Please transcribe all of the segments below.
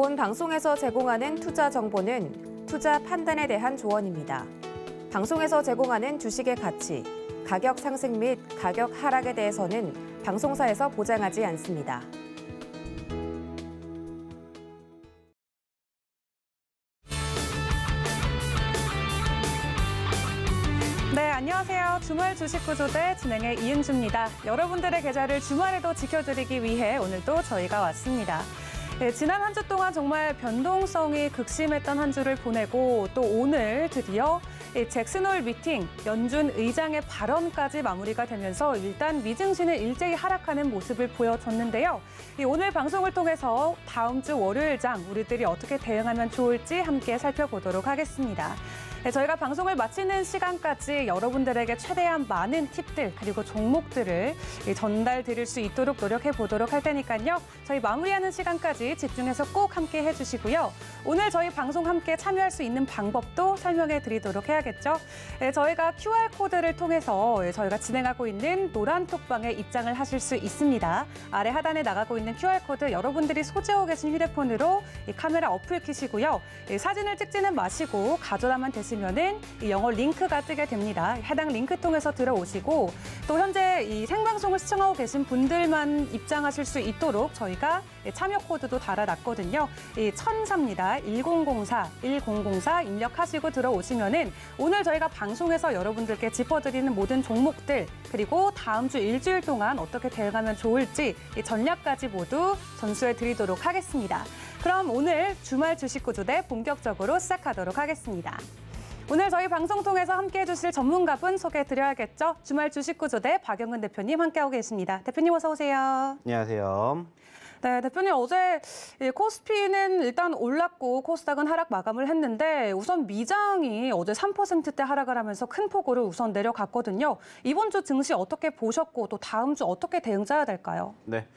본 방송에서 제공하는 투자 정보는 투자 판단에 대한 조언입니다. 방송에서 제공하는 주식의 가치, 가격 상승 및 가격 하락에 대해서는 방송사에서 보장하지 않습니다. 네, 안녕하세요. 주말 주식구조대 진행의 이은주입니다. 여러분들의 계좌를 주말에도 지켜드리기 위해 오늘도 저희가 왔습니다. 네, 지난 한 주 동안 정말 변동성이 극심했던 한 주를 보내고 또 오늘 드디어 잭슨홀 미팅, 연준 의장의 발언까지 마무리가 되면서 일단 미증시는 일제히 하락하는 모습을 보여줬는데요. 오늘 방송을 통해서 다음 주 월요일장 우리들이 어떻게 대응하면 좋을지 함께 살펴보도록 하겠습니다. 네, 저희가 방송을 마치는 시간까지 여러분들에게 최대한 많은 팁들 그리고 종목들을 전달 드릴 수 있도록 노력해 보도록 할 테니까요. 저희 마무리하는 시간까지 집중해서 꼭 함께 해주시고요. 오늘 저희 방송 함께 참여할 수 있는 방법도 설명해 드리도록 해야겠죠. 네, 저희가 QR코드를 통해서 저희가 진행하고 있는 노란 톡방에 입장을 하실 수 있습니다. 아래 하단에 나가고 있는 QR코드 여러분들이 소지하고 계신 휴대폰으로 카메라 어플 켜시고요. 사진을 찍지는 마시고 가져다만 되시면은 영어 링크가 뜨게 됩니다. 해당 링크 통해서 들어오시고 또 현재 이 생방송을 시청하고 계신 분들만 입장하실 수 있도록 저희가 참여 코드도 달아놨거든요. 1004입니다. 1004 입력하시고 들어오시면은 오늘 저희가 방송에서 여러분들께 짚어드리는 모든 종목들 그리고 다음 주 일주일 동안 어떻게 대응하면 좋을지 이 전략까지 모두 전수해 드리도록 하겠습니다. 그럼 오늘 주말 주식구조대 본격적으로 시작하도록 하겠습니다. 오늘 저희 방송 통해서 함께해 주실 전문가분 소개해 드려야겠죠. 주말 주식구조대 박영근 대표님 함께하고 계십니다. 대표님 어서 오세요. 안녕하세요. 네, 대표님 어제 코스피는 일단 올랐고 코스닥은 하락 마감을 했는데 우선 미장이 어제 3%대 하락을 하면서 큰 폭으로 우선 내려갔거든요. 이번 주 증시 어떻게 보셨고 또 다음 주 어떻게 대응 짜야 될까요? 네.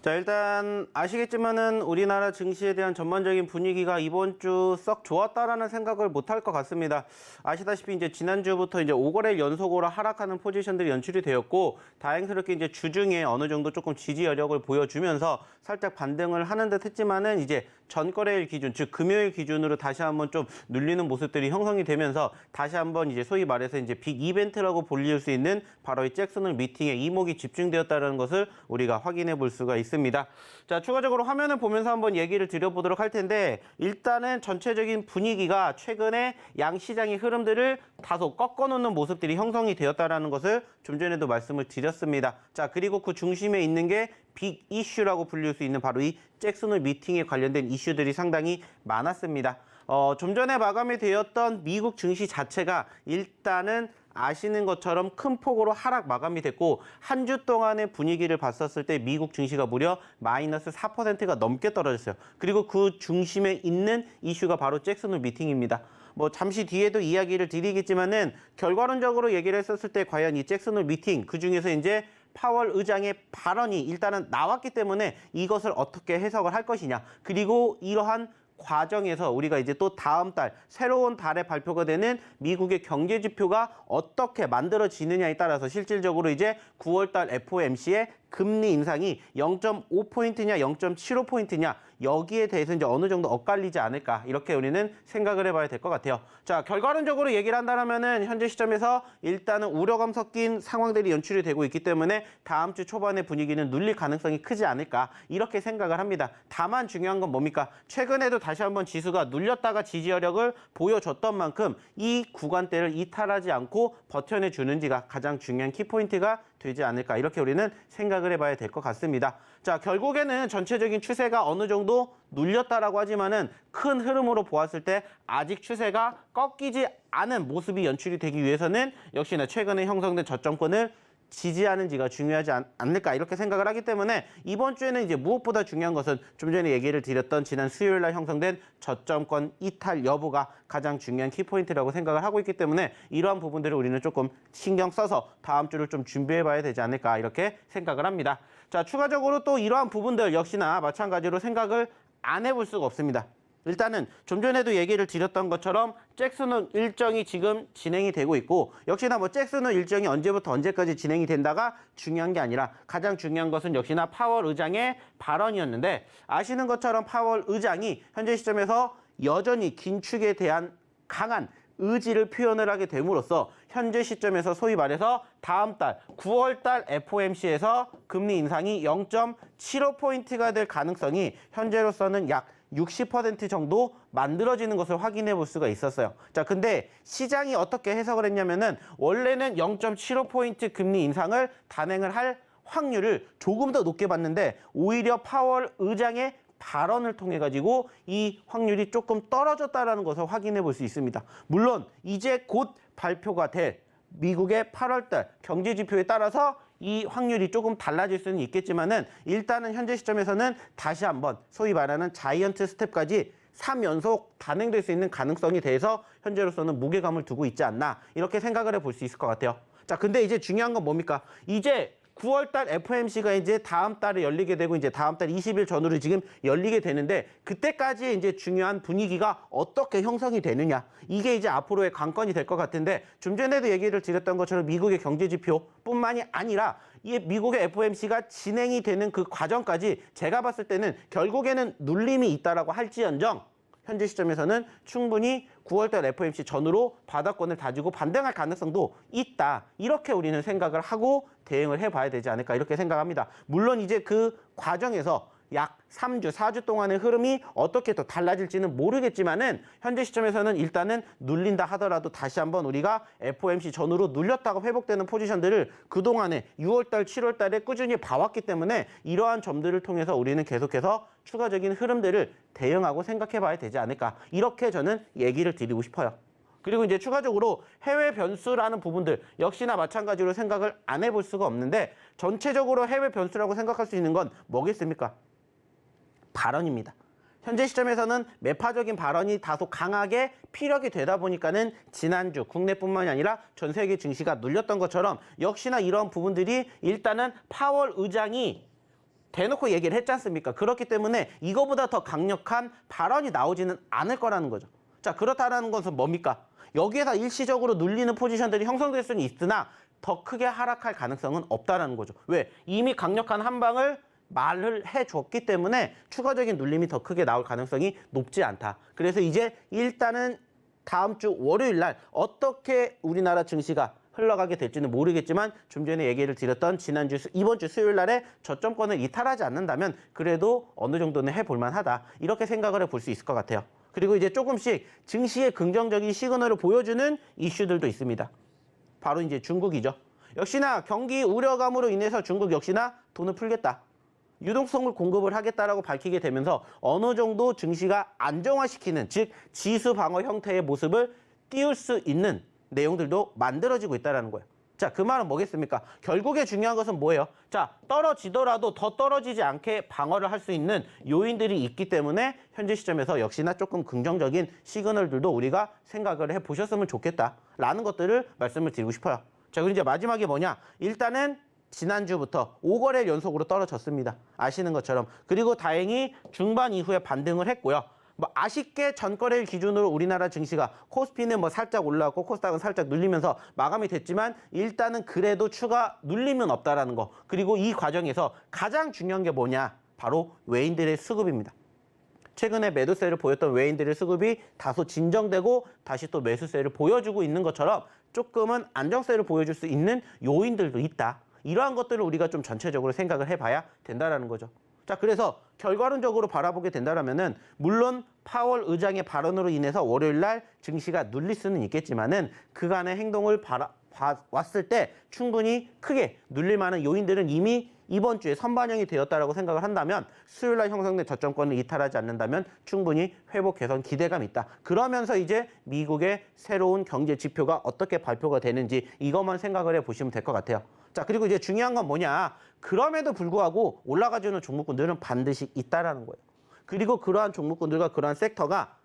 자, 일단 아시겠지만은 우리나라 증시에 대한 전반적인 분위기가 이번 주 썩 좋았다라는 생각을 못할 것 같습니다. 아시다시피 이제 지난주부터 이제 5거래일 연속으로 하락하는 포지션들이 연출이 되었고 다행스럽게 이제 주중에 어느 정도 조금 지지 여력을 보여주면서 살짝 반등을 하는 듯 했지만은 이제 전거래일 기준, 즉 금요일 기준으로 다시 한번 좀 눌리는 모습들이 형성이 되면서 다시 한번 이제 소위 말해서 이제 빅 이벤트라고 불릴 수 있는 바로 이 잭슨홀 미팅에 이목이 집중되었다는 것을 우리가 확인해 볼 수가 있습니다. 자, 추가적으로 화면을 보면서 한번 얘기를 드려보도록 할 텐데 일단은 전체적인 분위기가 최근에 양시장의 흐름들을 다소 꺾어놓는 모습들이 형성이 되었다는 것을 좀 전에도 말씀을 드렸습니다. 자, 그리고 그 중심에 있는 게 빅 이슈라고 불릴 수 있는 바로 이 잭슨홀 미팅에 관련된 이슈들이 상당히 많았습니다. 좀 전에 마감이 되었던 미국 증시 자체가 일단은 아시는 것처럼 큰 폭으로 하락 마감이 됐고 한 주 동안의 분위기를 봤었을 때 미국 증시가 무려 마이너스 4%가 넘게 떨어졌어요. 그리고 그 중심에 있는 이슈가 바로 잭슨홀 미팅입니다. 뭐 잠시 뒤에도 이야기를 드리겠지만은 결과론적으로 얘기를 했었을 때 과연 이 잭슨홀 미팅 그중에서 이제 파월 의장의 발언이 일단은 나왔기 때문에 이것을 어떻게 해석을 할 것이냐. 그리고 이러한 과정에서 우리가 이제 또 다음 달 새로운 달에 발표가 되는 미국의 경제 지표가 어떻게 만들어지느냐에 따라서 실질적으로 이제 9월 달 FOMC의 금리 인상이 0.5포인트냐 0.75포인트냐 여기에 대해서 이제 어느 정도 엇갈리지 않을까 이렇게 우리는 생각을 해봐야 될 것 같아요. 자, 결과론적으로 얘기를 한다면은 현재 시점에서 일단은 우려감 섞인 상황들이 연출이 되고 있기 때문에 다음 주 초반의 분위기는 눌릴 가능성이 크지 않을까 이렇게 생각을 합니다. 다만 중요한 건 뭡니까? 최근에도 다시 한번 지수가 눌렸다가 지지 여력을 보여줬던 만큼 이 구간대를 이탈하지 않고 버텨내 주는지가 가장 중요한 키포인트가 되지 않을까 이렇게 우리는 생각을 해봐야 될 것 같습니다. 자, 결국에는 전체적인 추세가 어느 정도 눌렸다라고 하지만은 큰 흐름으로 보았을 때 아직 추세가 꺾이지 않은 모습이 연출이 되기 위해서는 역시나 최근에 형성된 저점권을 지지하는지가 중요하지 않을까 이렇게 생각을 하기 때문에 이번 주에는 이제 무엇보다 중요한 것은 좀 전에 얘기를 드렸던 지난 수요일 날 형성된 저점권 이탈 여부가 가장 중요한 키포인트라고 생각을 하고 있기 때문에 이러한 부분들을 우리는 조금 신경 써서 다음 주를 좀 준비해 봐야 되지 않을까 이렇게 생각을 합니다. 자, 추가적으로 또 이러한 부분들 역시나 마찬가지로 생각을 안 해볼 수가 없습니다. 일단은 좀 전에도 얘기를 드렸던 것처럼 잭슨홀 일정이 지금 진행이 되고 있고 역시나 뭐 잭슨홀 일정이 언제부터 언제까지 진행이 된다가 중요한 게 아니라 가장 중요한 것은 역시나 파월 의장의 발언이었는데 아시는 것처럼 파월 의장이 현재 시점에서 여전히 긴축에 대한 강한 의지를 표현을 하게 됨으로써 현재 시점에서 소위 말해서 다음 달 9월 달 FOMC에서 금리 인상이 0.75포인트가 될 가능성이 현재로서는 약 60% 정도 만들어지는 것을 확인해 볼 수가 있었어요. 자, 근데 시장이 어떻게 해석을 했냐면은 원래는 0.75포인트 금리 인상을 단행을 할 확률을 조금 더 높게 봤는데 오히려 파월 의장의 발언을 통해 가지고 이 확률이 조금 떨어졌다라는 것을 확인해 볼 수 있습니다. 물론 이제 곧 발표가 될 미국의 8월 달 경제 지표에 따라서 이 확률이 조금 달라질 수는 있겠지만은 일단은 현재 시점에서는 다시 한번 소위 말하는 자이언트 스텝까지 3연속 단행될 수 있는 가능성에 대해서 현재로서는 무게감을 두고 있지 않나 이렇게 생각을 해볼 수 있을 것 같아요. 자, 근데 이제 중요한 건 뭡니까? 이제 9월 달 FOMC가 이제 다음 달에 열리게 되고 이제 다음 달 20일 전후로 지금 열리게 되는데 그때까지 이제 중요한 분위기가 어떻게 형성이 되느냐 이게 이제 앞으로의 관건이 될 것 같은데 좀 전에도 얘기를 드렸던 것처럼 미국의 경제 지표뿐만이 아니라 이 미국의 FOMC가 진행이 되는 그 과정까지 제가 봤을 때는 결국에는 눌림이 있다라고 할지언정 현재 시점에서는 충분히 9월달 FOMC 전후로 바닥권을 다지고 반등할 가능성도 있다. 이렇게 우리는 생각을 하고 대응을 해봐야 되지 않을까 이렇게 생각합니다. 물론 이제 그 과정에서 약 3주, 4주 동안의 흐름이 어떻게 더 달라질지는 모르겠지만은 현재 시점에서는 일단은 눌린다 하더라도 다시 한번 우리가 FOMC 전후로 눌렸다가 회복되는 포지션들을 그동안에 6월달, 7월달에 꾸준히 봐왔기 때문에 이러한 점들을 통해서 우리는 계속해서 추가적인 흐름들을 대응하고 생각해봐야 되지 않을까 이렇게 저는 얘기를 드리고 싶어요. 그리고 이제 추가적으로 해외 변수라는 부분들 역시나 마찬가지로 생각을 안 해볼 수가 없는데 전체적으로 해외 변수라고 생각할 수 있는 건 뭐겠습니까? 발언입니다. 현재 시점에서는 매파적인 발언이 다소 강하게 피력이 되다 보니까는 지난주 국내뿐만이 아니라 전 세계 증시가 눌렸던 것처럼 역시나 이런 부분들이 일단은 파월 의장이 대놓고 얘기를 했지 않습니까? 그렇기 때문에 이거보다 더 강력한 발언이 나오지는 않을 거라는 거죠. 자, 그렇다는 것은 뭡니까? 여기에서 일시적으로 눌리는 포지션들이 형성될 수는 있으나 더 크게 하락할 가능성은 없다라는 거죠. 왜? 이미 강력한 한 방을 말을 해줬기 때문에 추가적인 눌림이 더 크게 나올 가능성이 높지 않다. 그래서 이제 일단은 다음 주 월요일 날 어떻게 우리나라 증시가 흘러가게 될지는 모르겠지만 좀 전에 얘기를 드렸던 이번 주 수요일 날에 저점권을 이탈하지 않는다면 그래도 어느 정도는 해볼 만하다. 이렇게 생각을 해볼 수 있을 것 같아요. 그리고 이제 조금씩 증시의 긍정적인 시그널을 보여주는 이슈들도 있습니다. 바로 이제 중국이죠. 역시나 경기 우려감으로 인해서 중국 역시나 돈을 풀겠다. 유동성을 공급을 하겠다라고 밝히게 되면서 어느 정도 증시가 안정화시키는 즉 지수 방어 형태의 모습을 띄울 수 있는 내용들도 만들어지고 있다는 거예요. 자, 그 말은 뭐겠습니까? 결국에 중요한 것은 뭐예요? 자, 떨어지더라도 더 떨어지지 않게 방어를 할 수 있는 요인들이 있기 때문에 현재 시점에서 역시나 조금 긍정적인 시그널들도 우리가 생각을 해보셨으면 좋겠다라는 것들을 말씀을 드리고 싶어요. 자, 그리고 이제 마지막에 뭐냐? 일단은 지난주부터 5거래일 연속으로 떨어졌습니다. 아시는 것처럼. 그리고 다행히 중반 이후에 반등을 했고요. 뭐 아쉽게 전거래일 기준으로 우리나라 증시가 코스피는 뭐 살짝 올라왔고 코스닥은 살짝 눌리면서 마감이 됐지만 일단은 그래도 추가 눌림은 없다라는 거. 그리고 이 과정에서 가장 중요한 게 뭐냐? 바로 외인들의 수급입니다. 최근에 매도세를 보였던 외인들의 수급이 다소 진정되고 다시 또 매수세를 보여주고 있는 것처럼 조금은 안정세를 보여줄 수 있는 요인들도 있다. 이러한 것들을 우리가 좀 전체적으로 생각을 해봐야 된다는 거죠. 자, 그래서 결과론적으로 바라보게 된다면은 물론 파월 의장의 발언으로 인해서 월요일 날 증시가 눌릴 수는 있겠지만은 그간의 행동을 봤을 때 충분히 크게 눌릴 만한 요인들은 이미 이번 주에 선반영이 되었다라고 생각을 한다면 수요일 날 형성된 저점권을 이탈하지 않는다면 충분히 회복 개선 기대감이 있다. 그러면서 이제 미국의 새로운 경제 지표가 어떻게 발표가 되는지 이것만 생각을 해보시면 될 것 같아요. 자, 그리고 이제 중요한 건 뭐냐? 그럼에도 불구하고 올라가주는 종목군들은 반드시 있다라는 거예요. 그리고 그러한 종목군들과 그러한 섹터가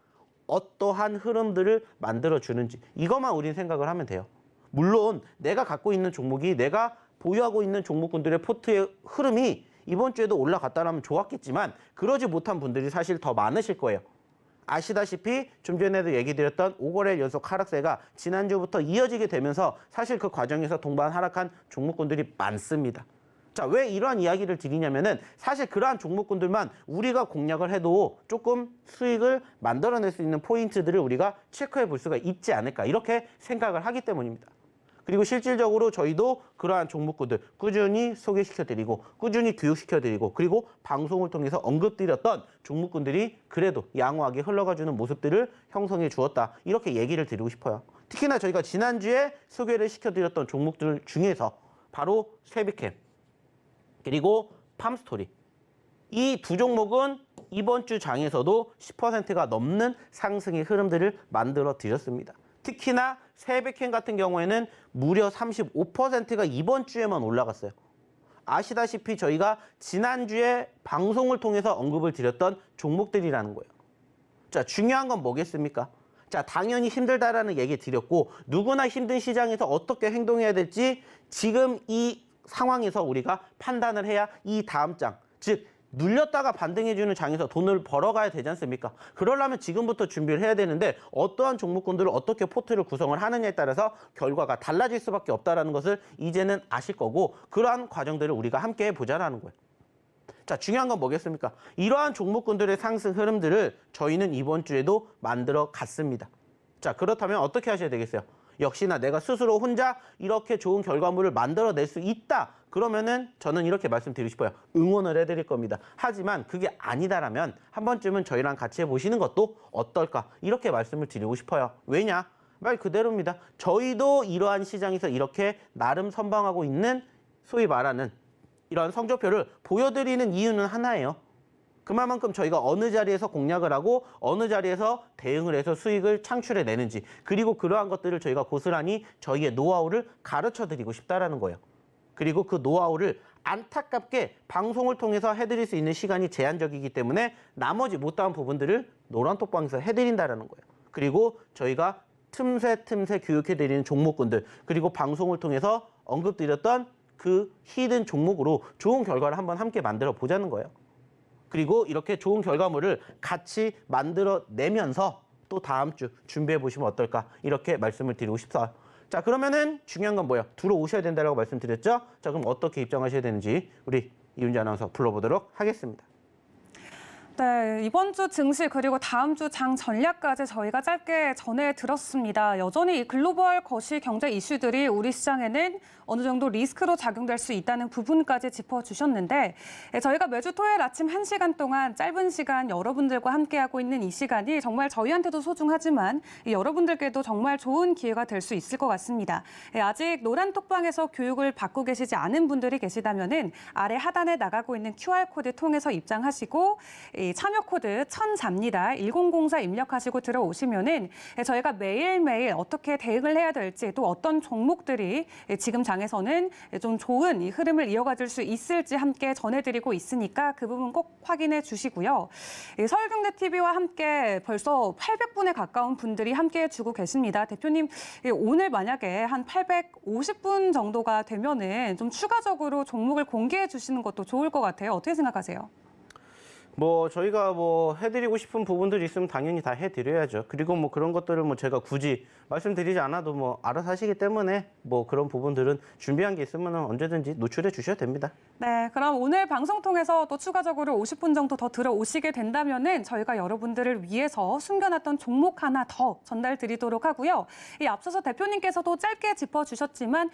어떠한 흐름들을 만들어주는지 이것만 우린 생각을 하면 돼요. 물론 내가 갖고 있는 종목이 내가 보유하고 있는 종목군들의 포트의 흐름이 이번 주에도 올라갔다라면 좋았겠지만 그러지 못한 분들이 사실 더 많으실 거예요. 아시다시피 좀 전에도 얘기 드렸던 5거래일 연속 하락세가 지난주부터 이어지게 되면서 사실 그 과정에서 동반 하락한 종목군들이 많습니다. 자, 왜 이러한 이야기를 드리냐면은 사실 그러한 종목군들만 우리가 공략을 해도 조금 수익을 만들어낼 수 있는 포인트들을 우리가 체크해 볼 수가 있지 않을까 이렇게 생각을 하기 때문입니다. 그리고 실질적으로 저희도 그러한 종목군들 꾸준히 소개시켜드리고 꾸준히 교육시켜드리고 그리고 방송을 통해서 언급드렸던 종목군들이 그래도 양호하게 흘러가주는 모습들을 형성해 주었다. 이렇게 얘기를 드리고 싶어요. 특히나 저희가 지난주에 소개를 시켜드렸던 종목들 중에서 바로 세비캠 그리고 팜스토리 이 두 종목은 이번 주 장에서도 10%가 넘는 상승의 흐름들을 만들어 드렸습니다. 특히나 세비캠 같은 경우에는 무려 35%가 이번 주에만 올라갔어요. 아시다시피 저희가 지난주에 방송을 통해서 언급을 드렸던 종목들이라는 거예요. 자, 중요한 건 뭐겠습니까? 자, 당연히 힘들다라는 얘기 드렸고 누구나 힘든 시장에서 어떻게 행동해야 될지 지금 이 상황에서 우리가 판단을 해야 이 다음 장, 즉 눌렸다가 반등해주는 장에서 돈을 벌어가야 되지 않습니까? 그러려면 지금부터 준비를 해야 되는데 어떠한 종목군들을 어떻게 포트를 구성을 하느냐에 따라서 결과가 달라질 수밖에 없다는 것을 이제는 아실 거고 그러한 과정들을 우리가 함께 해보자라는 거예요. 자, 중요한 건 뭐겠습니까? 이러한 종목군들의 상승 흐름들을 저희는 이번 주에도 만들어 갔습니다. 자, 그렇다면 어떻게 하셔야 되겠어요? 역시나 내가 스스로 혼자 이렇게 좋은 결과물을 만들어낼 수 있다. 그러면은 저는 이렇게 말씀드리고 싶어요. 응원을 해드릴 겁니다. 하지만 그게 아니다라면 한 번쯤은 저희랑 같이 해보시는 것도 어떨까? 이렇게 말씀을 드리고 싶어요. 왜냐? 말 그대로입니다. 저희도 이러한 시장에서 이렇게 나름 선방하고 있는 소위 말하는 이러한 성적표를 보여드리는 이유는 하나예요. 그만큼 저희가 어느 자리에서 공략을 하고 어느 자리에서 대응을 해서 수익을 창출해내는지 그리고 그러한 것들을 저희가 고스란히 저희의 노하우를 가르쳐드리고 싶다라는 거예요. 그리고 그 노하우를 안타깝게 방송을 통해서 해드릴 수 있는 시간이 제한적이기 때문에 나머지 못다한 부분들을 노란톡방에서 해드린다라는 거예요. 그리고 저희가 틈새 교육해드리는 종목군들 그리고 방송을 통해서 언급드렸던 그 히든 종목으로 좋은 결과를 한번 함께 만들어 보자는 거예요. 그리고 이렇게 좋은 결과물을 같이 만들어내면서 또 다음 주 준비해 보시면 어떨까 이렇게 말씀을 드리고 싶어요. 자, 그러면은 중요한 건 뭐예요? 들어오셔야 된다고 말씀드렸죠? 자, 그럼 어떻게 입장하셔야 되는지 우리 이윤지 아나운서 불러보도록 하겠습니다. 네, 이번 주 증시 그리고 다음 주 장 전략까지 저희가 짧게 전해드렸습니다. 여전히 이 글로벌 거시 경제 이슈들이 우리 시장에는 어느 정도 리스크로 작용될 수 있다는 부분까지 짚어주셨는데 저희가 매주 토요일 아침 1시간 동안 짧은 시간 여러분들과 함께하고 있는 이 시간이 정말 저희한테도 소중하지만 여러분들께도 정말 좋은 기회가 될 수 있을 것 같습니다. 아직 노란톡방에서 교육을 받고 계시지 않은 분들이 계시다면 아래 하단에 나가고 있는 QR코드 통해서 입장하시고 참여 코드 1004입니다. 1004 입력하시고 들어오시면은 저희가 매일매일 어떻게 대응을 해야 될지 또 어떤 종목들이 지금 장에서는 좀 좋은 이 흐름을 이어가줄 수 있을지 함께 전해드리고 있으니까 그 부분 꼭 확인해 주시고요. 서울경제TV와 함께 벌써 800분에 가까운 분들이 함께 주고 계십니다. 대표님, 오늘 만약에 한 850분 정도가 되면은 좀 추가적으로 종목을 공개해 주시는 것도 좋을 것 같아요. 어떻게 생각하세요? 저희가 해드리고 싶은 부분들이 있으면 당연히 다 해드려야죠. 그리고 그런 것들을 제가 굳이 말씀드리지 않아도 알아서 하시기 때문에 그런 부분들은 준비한 게 있으면 언제든지 노출해 주셔도 됩니다. 네, 그럼 오늘 방송 통해서 또 추가적으로 50분 정도 더 들어오시게 된다면은 저희가 여러분들을 위해서 숨겨놨던 종목 하나 더 전달드리도록 하고요. 이 앞서서 대표님께서도 짧게 짚어주셨지만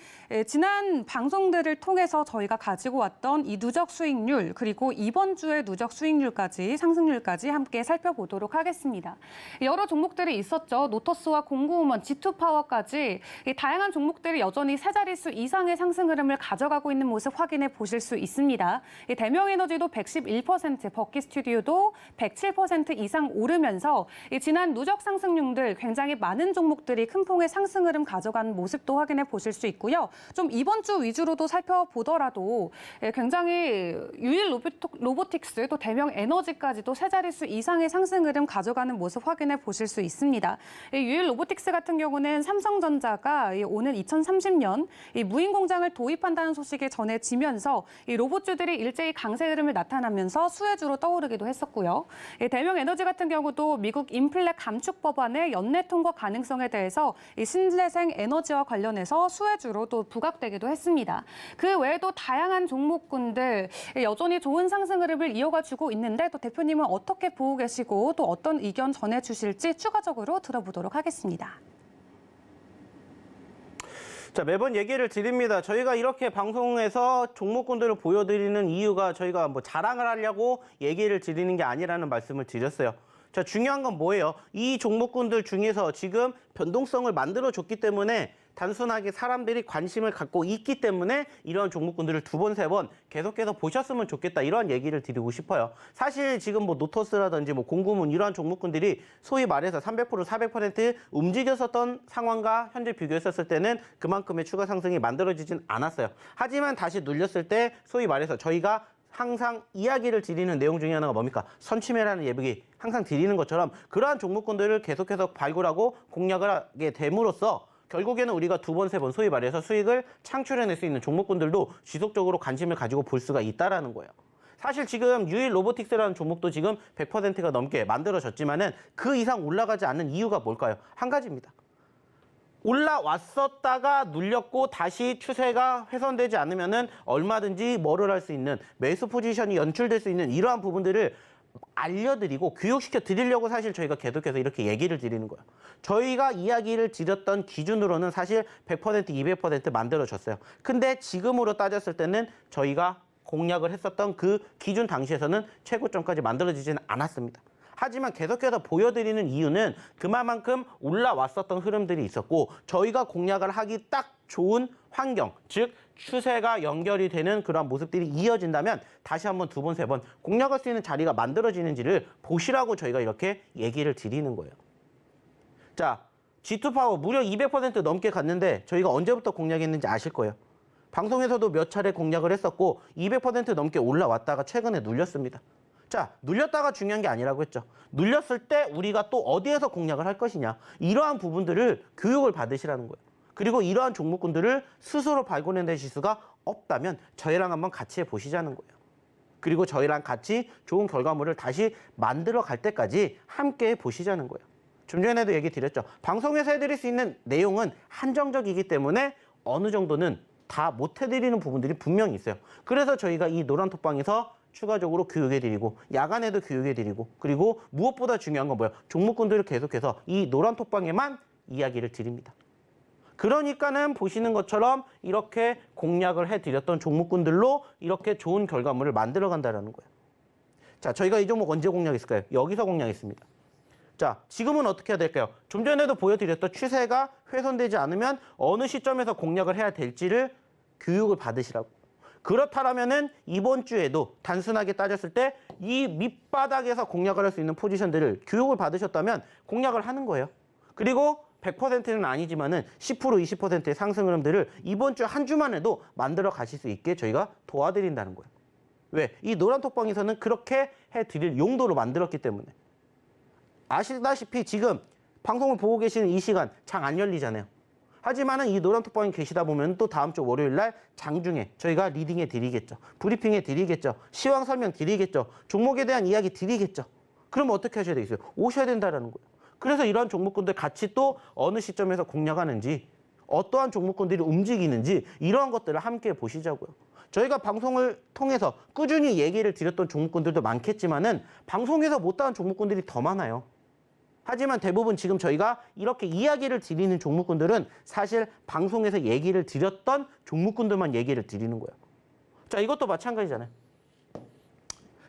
지난 방송들을 통해서 저희가 가지고 왔던 이 누적 수익률 그리고 이번 주의 누적 수익률까지 상승률까지 함께 살펴보도록 하겠습니다. 여러 종목들이 있었죠. 노터스와 공구우먼, G2파워까지 이 다양한 종목들이 여전히 세 자릿수 이상의 상승 흐름을 가져가고 있는 모습 확인해 보실 수 있습니다. 이 대명에너지도 111%, 버킷스튜디오도 107% 이상 오르면서 이 지난 누적 상승률들 굉장히 많은 종목들이 큰 폭의 상승 흐름 가져간 모습도 확인해 보실 수 있고요. 좀 이번 주 위주로도 살펴보더라도 굉장히 유일 로보틱스 또 대명 에너지까지도 세 자릿수 이상의 상승 흐름 가져가는 모습 확인해 보실 수 있습니다. 이 유일 로보틱스 같은 경우는 삼성전자가 오는 2030년 이 무인 공장을 도입한다는 소식이 전해지면서 이 로봇주들이 일제히 강세 흐름을 나타나면서 수혜주로 떠오르기도 했었고요. 이 대명 에너지 같은 경우도 미국 인플레 감축 법안의 연내 통과 가능성에 대해서 이 신재생 에너지와 관련해서 수혜주로 또 부각되기도 했습니다. 그 외에도 다양한 종목군들 여전히 좋은 상승 흐름을 이어가주고 있는데 또 대표님은 어떻게 보고 계시고 또 어떤 의견 전해주실지 추가적으로 들어보도록 하겠습니다. 자, 매번 얘기를 드립니다. 저희가 이렇게 방송에서 종목군들을 보여드리는 이유가 저희가 뭐 자랑을 하려고 얘기를 드리는 게 아니라는 말씀을 드렸어요. 자, 중요한 건 뭐예요? 이 종목군들 중에서 지금 변동성을 만들어줬기 때문에 단순하게 사람들이 관심을 갖고 있기 때문에 이런 종목군들을 두 번, 세 번 계속해서 보셨으면 좋겠다. 이런 얘기를 드리고 싶어요. 사실 지금 뭐 노토스라든지 뭐 공구문 이러한 종목군들이 소위 말해서 300%, 400% 움직였었던 상황과 현재 비교했었을 때는 그만큼의 추가 상승이 만들어지진 않았어요. 하지만 다시 눌렸을 때 소위 말해서 저희가 항상 이야기를 드리는 내용 중에 하나가 뭡니까? 선취매라는 예측이 항상 드리는 것처럼 그러한 종목군들을 계속해서 발굴하고 공략을 하게 됨으로써 결국에는 우리가 두 번, 세 번 소위 말해서 수익을 창출해낼 수 있는 종목군들도 지속적으로 관심을 가지고 볼 수가 있다는 거예요. 사실 지금 유일 로보틱스라는 종목도 지금 100%가 넘게 만들어졌지만은 그 이상 올라가지 않는 이유가 뭘까요? 한 가지입니다. 올라왔었다가 눌렸고 다시 추세가 훼손되지 않으면은 얼마든지 뭐를 할 수 있는 매수 포지션이 연출될 수 있는 이러한 부분들을 알려드리고 교육시켜 드리려고 사실 저희가 계속해서 이렇게 얘기를 드리는 거예요. 저희가 이야기를 드렸던 기준으로는 사실 100%, 200% 만들어졌어요. 근데 지금으로 따졌을 때는 저희가 공략을 했었던 그 기준 당시에서는 최고점까지 만들어지지는 않았습니다. 하지만 계속해서 보여드리는 이유는 그만큼 올라왔었던 흐름들이 있었고 저희가 공략을 하기 딱 좋은 환경, 즉 추세가 연결이 되는 그런 모습들이 이어진다면 다시 한번 두 번, 세 번 공략할 수 있는 자리가 만들어지는지를 보시라고 저희가 이렇게 얘기를 드리는 거예요. 자, G2파워 무려 200% 넘게 갔는데 저희가 언제부터 공략했는지 아실 거예요. 방송에서도 몇 차례 공략을 했었고 200% 넘게 올라왔다가 최근에 눌렸습니다. 자, 눌렸다가 중요한 게 아니라고 했죠. 눌렸을 때 우리가 또 어디에서 공략을 할 것이냐. 이러한 부분들을 교육을 받으시라는 거예요. 그리고 이러한 종목군들을 스스로 발굴해내실 수가 없다면 저희랑 한번 같이 해보시자는 거예요. 그리고 저희랑 같이 좋은 결과물을 다시 만들어 갈 때까지 함께 해보시자는 거예요. 좀 전에도 얘기 드렸죠. 방송에서 해드릴 수 있는 내용은 한정적이기 때문에 어느 정도는 다 못 해드리는 부분들이 분명히 있어요. 그래서 저희가 이 노란톡방에서 추가적으로 교육해드리고 야간에도 교육해드리고 그리고 무엇보다 중요한 건 뭐예요? 종목군들을 계속해서 이 노란톡방에만 이야기를 드립니다. 그러니까는 보시는 것처럼 이렇게 공략을 해드렸던 종목군들로 이렇게 좋은 결과물을 만들어 간다는 거예요. 자, 저희가 이 종목 언제 공략했을까요? 여기서 공략했습니다. 자, 지금은 어떻게 해야 될까요? 좀 전에도 보여드렸던 추세가 훼손되지 않으면 어느 시점에서 공략을 해야 될지를 교육을 받으시라고. 그렇다면은 이번 주에도 단순하게 따졌을 때 이 밑바닥에서 공략을 할 수 있는 포지션들을 교육을 받으셨다면 공략을 하는 거예요. 그리고 100%는 아니지만은 10%, 20%의 상승 흐름들을 이번 주 한 주만 해도 만들어 가실 수 있게 저희가 도와드린다는 거예요. 왜? 이 노란톡방에서는 그렇게 해드릴 용도로 만들었기 때문에. 아시다시피 지금 방송을 보고 계시는 이 시간 장 안 열리잖아요. 하지만은 이 노란톡방에 계시다 보면 또 다음 주 월요일 날 장중에 저희가 리딩해 드리겠죠. 브리핑해 드리겠죠. 시황 설명 드리겠죠. 종목에 대한 이야기 드리겠죠. 그러면 어떻게 하셔야 되겠어요? 오셔야 된다는 거예요. 그래서 이러한 종목군들 같이 또 어느 시점에서 공략하는지 어떠한 종목군들이 움직이는지 이러한 것들을 함께 보시자고요. 저희가 방송을 통해서 꾸준히 얘기를 드렸던 종목군들도 많겠지만은 방송에서 못다한 종목군들이 더 많아요. 하지만 대부분 지금 저희가 이렇게 이야기를 드리는 종목군들은 사실 방송에서 얘기를 드렸던 종목군들만 얘기를 드리는 거예요. 자, 이것도 마찬가지잖아요.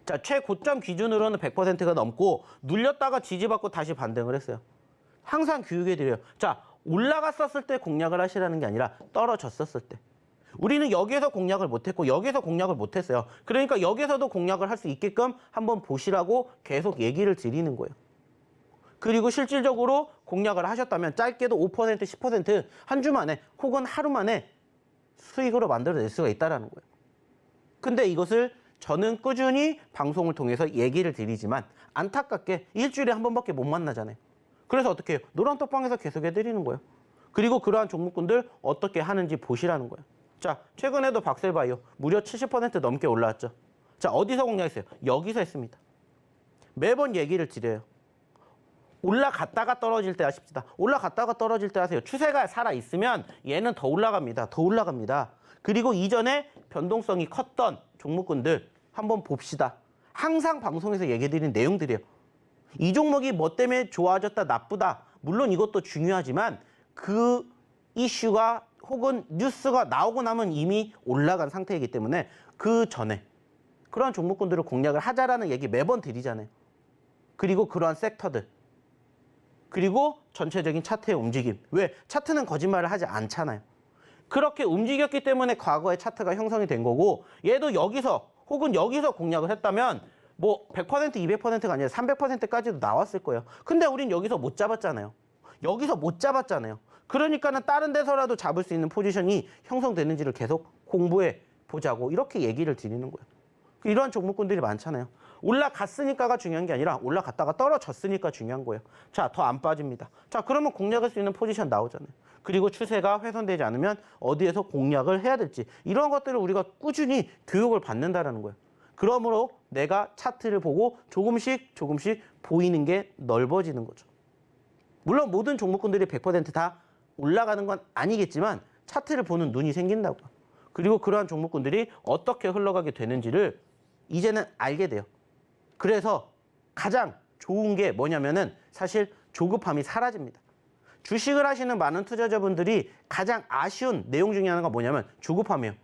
자, 최고점 기준으로는 100%가 넘고 눌렸다가 지지받고 다시 반등을 했어요. 항상 교육해드려요. 자, 올라갔었을 때 공략을 하시라는 게 아니라 떨어졌었을 때. 우리는 여기에서 공략을 못했고 여기에서 공략을 못했어요. 그러니까 여기에서도 공략을 할 수 있게끔 한번 보시라고 계속 얘기를 드리는 거예요. 그리고 실질적으로 공략을 하셨다면 짧게도 5%, 10% 한 주 만에 혹은 하루 만에 수익으로 만들어낼 수가 있다는 거예요. 근데 이것을 저는 꾸준히 방송을 통해서 얘기를 드리지만 안타깝게 일주일에 한 번밖에 못 만나잖아요. 그래서 어떻게 해요? 노란톡방에서 계속 해드리는 거예요. 그리고 그러한 종목군들 어떻게 하는지 보시라는 거예요. 자, 최근에도 박셀바이오 무려 70% 넘게 올라왔죠. 자, 어디서 공략했어요? 여기서 했습니다. 매번 얘기를 드려요. 올라갔다가 떨어질 때 하십시다. 올라갔다가 떨어질 때 하세요. 추세가 살아있으면 얘는 더 올라갑니다. 더 올라갑니다. 그리고 이전에 변동성이 컸던 종목군들 한번 봅시다. 항상 방송에서 얘기해드린 내용들이에요. 이 종목이 뭐 때문에 좋아졌다, 나쁘다. 물론 이것도 중요하지만 그 이슈가 혹은 뉴스가 나오고 나면 이미 올라간 상태이기 때문에 그 전에 그러한 종목군들을 공략을 하자라는 얘기 매번 드리잖아요. 그리고 그러한 섹터들. 그리고 전체적인 차트의 움직임. 왜? 차트는 거짓말을 하지 않잖아요. 그렇게 움직였기 때문에 과거의 차트가 형성이 된 거고 얘도 여기서 혹은 여기서 공략을 했다면 뭐 100%, 200%가 아니라 300%까지도 나왔을 거예요. 근데 우린 여기서 못 잡았잖아요. 여기서 못 잡았잖아요. 그러니까는 다른 데서라도 잡을 수 있는 포지션이 형성되는지를 계속 공부해 보자고 이렇게 얘기를 드리는 거예요. 이러한 종목군들이 많잖아요. 올라갔으니까가 중요한 게 아니라 올라갔다가 떨어졌으니까 중요한 거예요. 자, 더 안 빠집니다. 자, 그러면 공략할 수 있는 포지션 나오잖아요. 그리고 추세가 훼손되지 않으면 어디에서 공략을 해야 될지 이런 것들을 우리가 꾸준히 교육을 받는다라는 거예요. 그러므로 내가 차트를 보고 조금씩 보이는 게 넓어지는 거죠. 물론 모든 종목군들이 100% 다 올라가는 건 아니겠지만 차트를 보는 눈이 생긴다고요. 그리고 그러한 종목군들이 어떻게 흘러가게 되는지를 이제는 알게 돼요. 그래서 가장 좋은 게 뭐냐면은 사실 조급함이 사라집니다. 주식을 하시는 많은 투자자분들이 가장 아쉬운 내용 중에 하나가 뭐냐면 조급함이에요.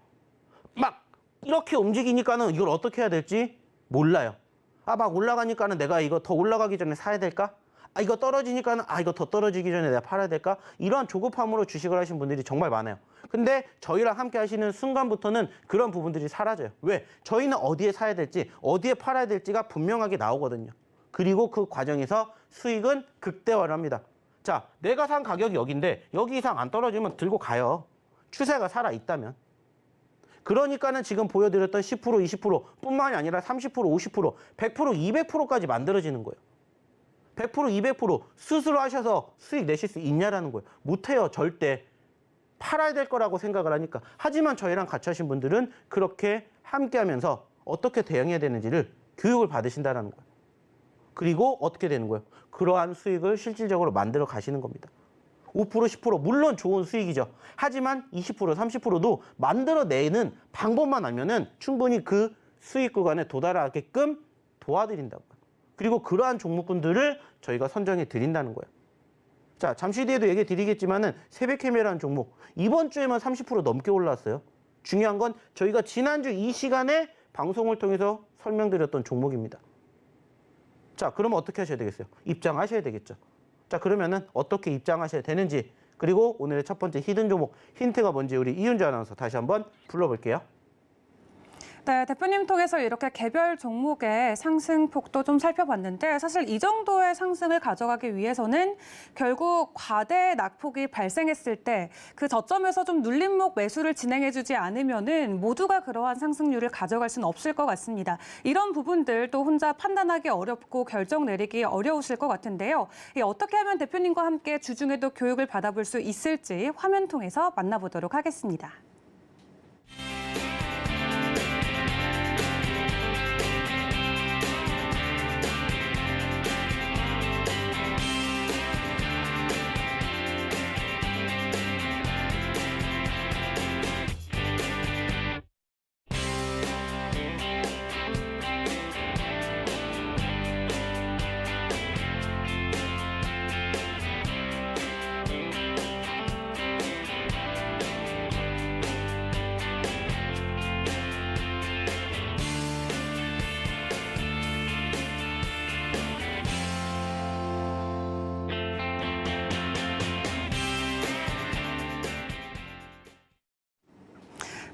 막 이렇게 움직이니까는 이걸 어떻게 해야 될지 몰라요. 아, 막 올라가니까는 내가 이거 더 올라가기 전에 사야 될까? 아, 이거 떨어지니까는 이거 더 떨어지기 전에 내가 팔아야 될까? 이러한 조급함으로 주식을 하신 분들이 정말 많아요. 근데 저희랑 함께 하시는 순간부터는 그런 부분들이 사라져요. 왜? 저희는 어디에 사야 될지, 어디에 팔아야 될지가 분명하게 나오거든요. 그리고 그 과정에서 수익은 극대화를 합니다. 자, 내가 산 가격이 여기인데 여기 이상 안 떨어지면 들고 가요. 추세가 살아있다면. 그러니까는 지금 보여드렸던 10%, 20% 뿐만이 아니라 30%, 50%, 100%, 200%까지 만들어지는 거예요. 100%, 200% 스스로 하셔서 수익 내실 수 있냐라는 거예요. 못해요, 절대. 팔아야 될 거라고 생각을 하니까. 하지만 저희랑 같이 하신 분들은 그렇게 함께 하면서 어떻게 대응해야 되는지를 교육을 받으신다는 거예요. 그리고 어떻게 되는 거예요? 그러한 수익을 실질적으로 만들어 가시는 겁니다. 5%, 10% 물론 좋은 수익이죠. 하지만 20%, 30%도 만들어내는 방법만 알면은 충분히 그 수익 구간에 도달하게끔 도와드린다고요. 그리고 그러한 종목군들을 저희가 선정해 드린다는 거예요. 자, 잠시 뒤에도 얘기 드리겠지만은 새벽캠이라는 종목 이번 주에만 30% 넘게 올라왔어요. 중요한 건 저희가 지난주 이 시간에 방송을 통해서 설명드렸던 종목입니다. 자, 그러면 어떻게 하셔야 되겠어요? 입장하셔야 되겠죠. 자, 그러면은 어떻게 입장하셔야 되는지 그리고 오늘의 첫 번째 히든 종목 힌트가 뭔지 우리 이윤주 아나운서 다시 한번 불러볼게요. 네, 대표님 통해서 이렇게 개별 종목의 상승폭도 좀 살펴봤는데 사실 이 정도의 상승을 가져가기 위해서는 결국 과대 낙폭이 발생했을 때 그 저점에서 좀 눌림목 매수를 진행해주지 않으면은 모두가 그러한 상승률을 가져갈 수는 없을 것 같습니다. 이런 부분들 또 혼자 판단하기 어렵고 결정 내리기 어려우실 것 같은데요. 어떻게 하면 대표님과 함께 주중에도 교육을 받아볼 수 있을지 화면 통해서 만나보도록 하겠습니다.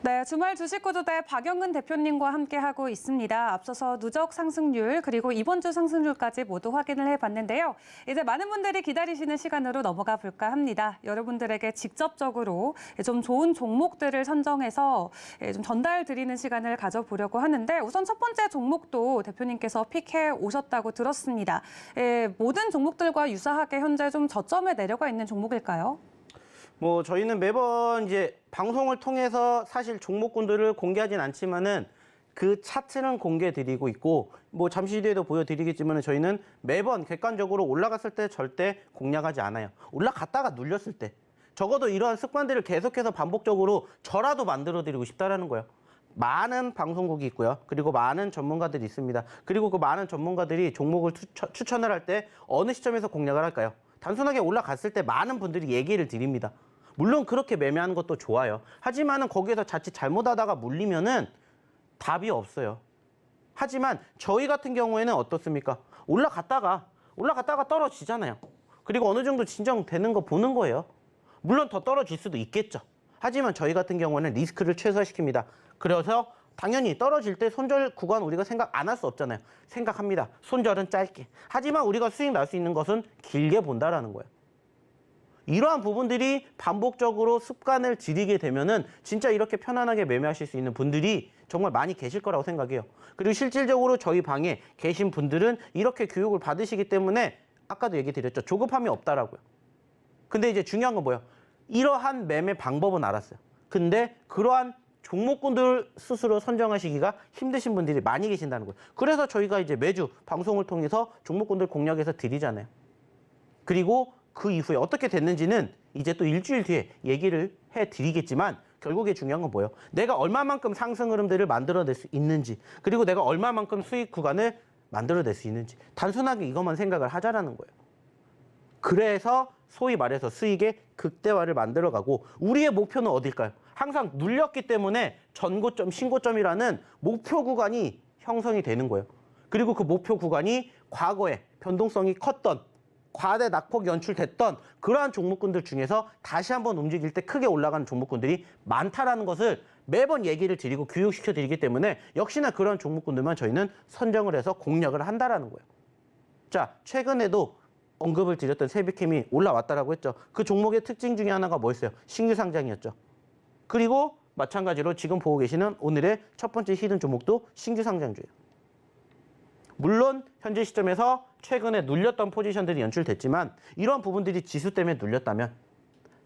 네, 주말 주식구조대 박영은 대표님과 함께하고 있습니다. 앞서서 누적 상승률 그리고 이번 주 상승률까지 모두 확인을 해봤는데요. 이제 많은 분들이 기다리시는 시간으로 넘어가 볼까 합니다. 여러분들에게 직접적으로 좀 좋은 종목들을 선정해서 좀 전달 드리는 시간을 가져보려고 하는데 우선 첫 번째 종목도 대표님께서 픽해 오셨다고 들었습니다. 모든 종목들과 유사하게 현재 좀 저점에 내려가 있는 종목일까요? 뭐 저희는 매번 이제 방송을 통해서 사실 종목군들을 공개하진 않지만은 그 차트는 공개드리고 있고 뭐 잠시 뒤에도 보여드리겠지만 저희는 매번 객관적으로 올라갔을 때 절대 공략하지 않아요. 올라갔다가 눌렸을 때 적어도 이러한 습관들을 계속해서 반복적으로 저라도 만들어드리고 싶다라는 거예요. 많은 방송국이 있고요. 그리고 많은 전문가들이 있습니다. 그리고 그 많은 전문가들이 종목을 추천을 할 때 어느 시점에서 공략을 할까요? 단순하게 올라갔을 때 많은 분들이 얘기를 드립니다. 물론 그렇게 매매하는 것도 좋아요. 하지만은 거기에서 자칫 잘못하다가 물리면은 답이 없어요. 하지만 저희 같은 경우에는 어떻습니까? 올라갔다가 떨어지잖아요. 그리고 어느 정도 진정되는 거 보는 거예요. 물론 더 떨어질 수도 있겠죠. 하지만 저희 같은 경우는 리스크를 최소화시킵니다. 그래서 당연히 떨어질 때 손절 구간 우리가 생각 안 할 수 없잖아요. 생각합니다. 손절은 짧게. 하지만 우리가 수익 날 수 있는 것은 길게 본다라는 거예요. 이러한 부분들이 반복적으로 습관을 들이게 되면은 진짜 이렇게 편안하게 매매하실 수 있는 분들이 정말 많이 계실 거라고 생각해요. 그리고 실질적으로 저희 방에 계신 분들은 이렇게 교육을 받으시기 때문에 아까도 얘기 드렸죠. 조급함이 없다라고요. 근데 이제 중요한 건 뭐예요? 이러한 매매 방법은 알았어요. 근데 그러한 종목군들 스스로 선정하시기가 힘드신 분들이 많이 계신다는 거예요. 그래서 저희가 이제 매주 방송을 통해서 종목군들 공략해서 드리잖아요. 그리고 그 이후에 어떻게 됐는지는 이제 또 일주일 뒤에 얘기를 해드리겠지만 결국에 중요한 건 뭐예요? 내가 얼마만큼 상승 흐름들을 만들어낼 수 있는지 그리고 내가 얼마만큼 수익 구간을 만들어낼 수 있는지 단순하게 이것만 생각을 하자라는 거예요. 그래서 소위 말해서 수익의 극대화를 만들어가고 우리의 목표는 어딜까요? 항상 눌렸기 때문에 전고점, 신고점이라는 목표 구간이 형성이 되는 거예요. 그리고 그 목표 구간이 과거에 변동성이 컸던 과대 낙폭이 연출됐던 그러한 종목군들 중에서 다시 한번 움직일 때 크게 올라가는 종목군들이 많다라는 것을 매번 얘기를 드리고 교육시켜 드리기 때문에 역시나 그런 종목군들만 저희는 선정을 해서 공략을 한다라는 거예요. 자, 최근에도 언급을 드렸던 세비캠이 올라왔다라고 했죠. 그 종목의 특징 중에 하나가 뭐였어요? 신규 상장이었죠. 그리고 마찬가지로 지금 보고 계시는 오늘의 첫 번째 히든 종목도 신규 상장주예요. 물론 현재 시점에서 최근에 눌렸던 포지션들이 연출됐지만 이러한 부분들이 지수 때문에 눌렸다면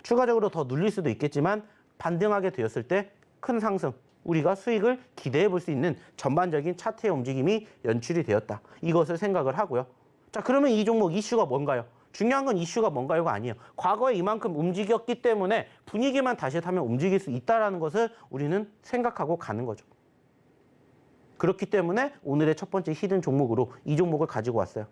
추가적으로 더 눌릴 수도 있겠지만 반등하게 되었을 때 큰 상승, 우리가 수익을 기대해 볼 수 있는 전반적인 차트의 움직임이 연출이 되었다. 이것을 생각을 하고요. 자, 그러면 이 종목 이슈가 뭔가요? 중요한 건 이슈가 뭔가요가 아니에요. 과거에 이만큼 움직였기 때문에 분위기만 다시 타면 움직일 수 있다는 것을 우리는 생각하고 가는 거죠. 그렇기 때문에 오늘의 첫 번째 히든 종목으로 이 종목을 가지고 왔어요.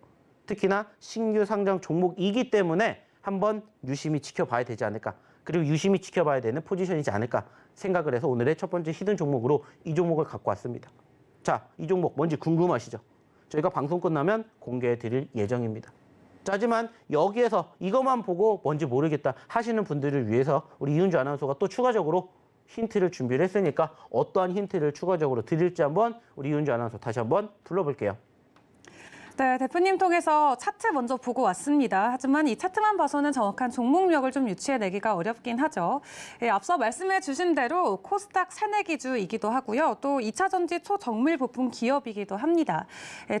특히나 신규 상장 종목이기 때문에 한번 유심히 지켜봐야 되지 않을까. 그리고 유심히 지켜봐야 되는 포지션이지 않을까 생각을 해서 오늘의 첫 번째 히든 종목으로 이 종목을 갖고 왔습니다. 자, 이 종목 뭔지 궁금하시죠? 저희가 방송 끝나면 공개해 드릴 예정입니다. 자, 하지만 여기에서 이것만 보고 뭔지 모르겠다 하시는 분들을 위해서 우리 이은주 아나운서가 또 추가적으로 힌트를 준비를 했으니까 어떠한 힌트를 추가적으로 드릴지 한번 우리 이은주 아나운서 다시 한번 불러볼게요. 네, 대표님 통해서 차트 먼저 보고 왔습니다. 하지만 이 차트만 봐서는 정확한 종목력을 좀 유추해내기가 어렵긴 하죠. 앞서 말씀해 주신 대로 코스닥 새내기주이기도 하고요. 또 2차 전지 초정밀 부품 기업이기도 합니다.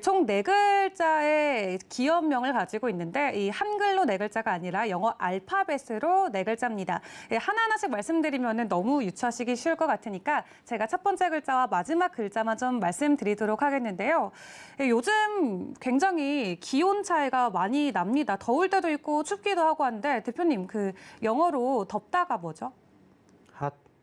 총 4글자의 기업명을 가지고 있는데 이 한글로 4글자가 아니라 영어 알파벳으로 4글자입니다. 하나하나씩 말씀드리면 너무 유추하시기 쉬울 것 같으니까 제가 첫 번째 글자와 마지막 글자만 좀 말씀드리도록 하겠는데요. 요즘 굉장히 기온 차이가 많이 납니다. 더울 때도 있고 춥기도 하고 한데 대표님 그 영어로 덥다가 뭐죠?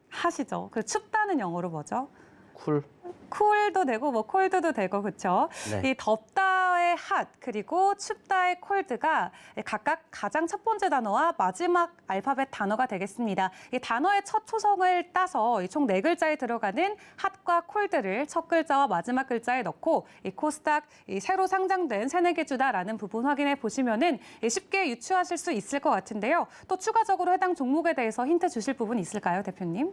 핫이죠. 그 춥다는 영어로 뭐죠? 쿨. 쿨도 되고 뭐 콜드도 되고 그렇죠. 네. 이 덥다의 핫 그리고 춥다의 콜드가 각각 가장 첫 번째 단어와 마지막 알파벳 단어가 되겠습니다. 이 단어의 첫 초성을 따서 총 4글자에 들어가는 핫과 콜드를 첫 글자와 마지막 글자에 넣고 이 코스닥 이 새로 상장된 새내기주다라는 부분 확인해 보시면은 쉽게 유추하실 수 있을 것 같은데요. 또 추가적으로 해당 종목에 대해서 힌트 주실 부분 있을까요, 대표님?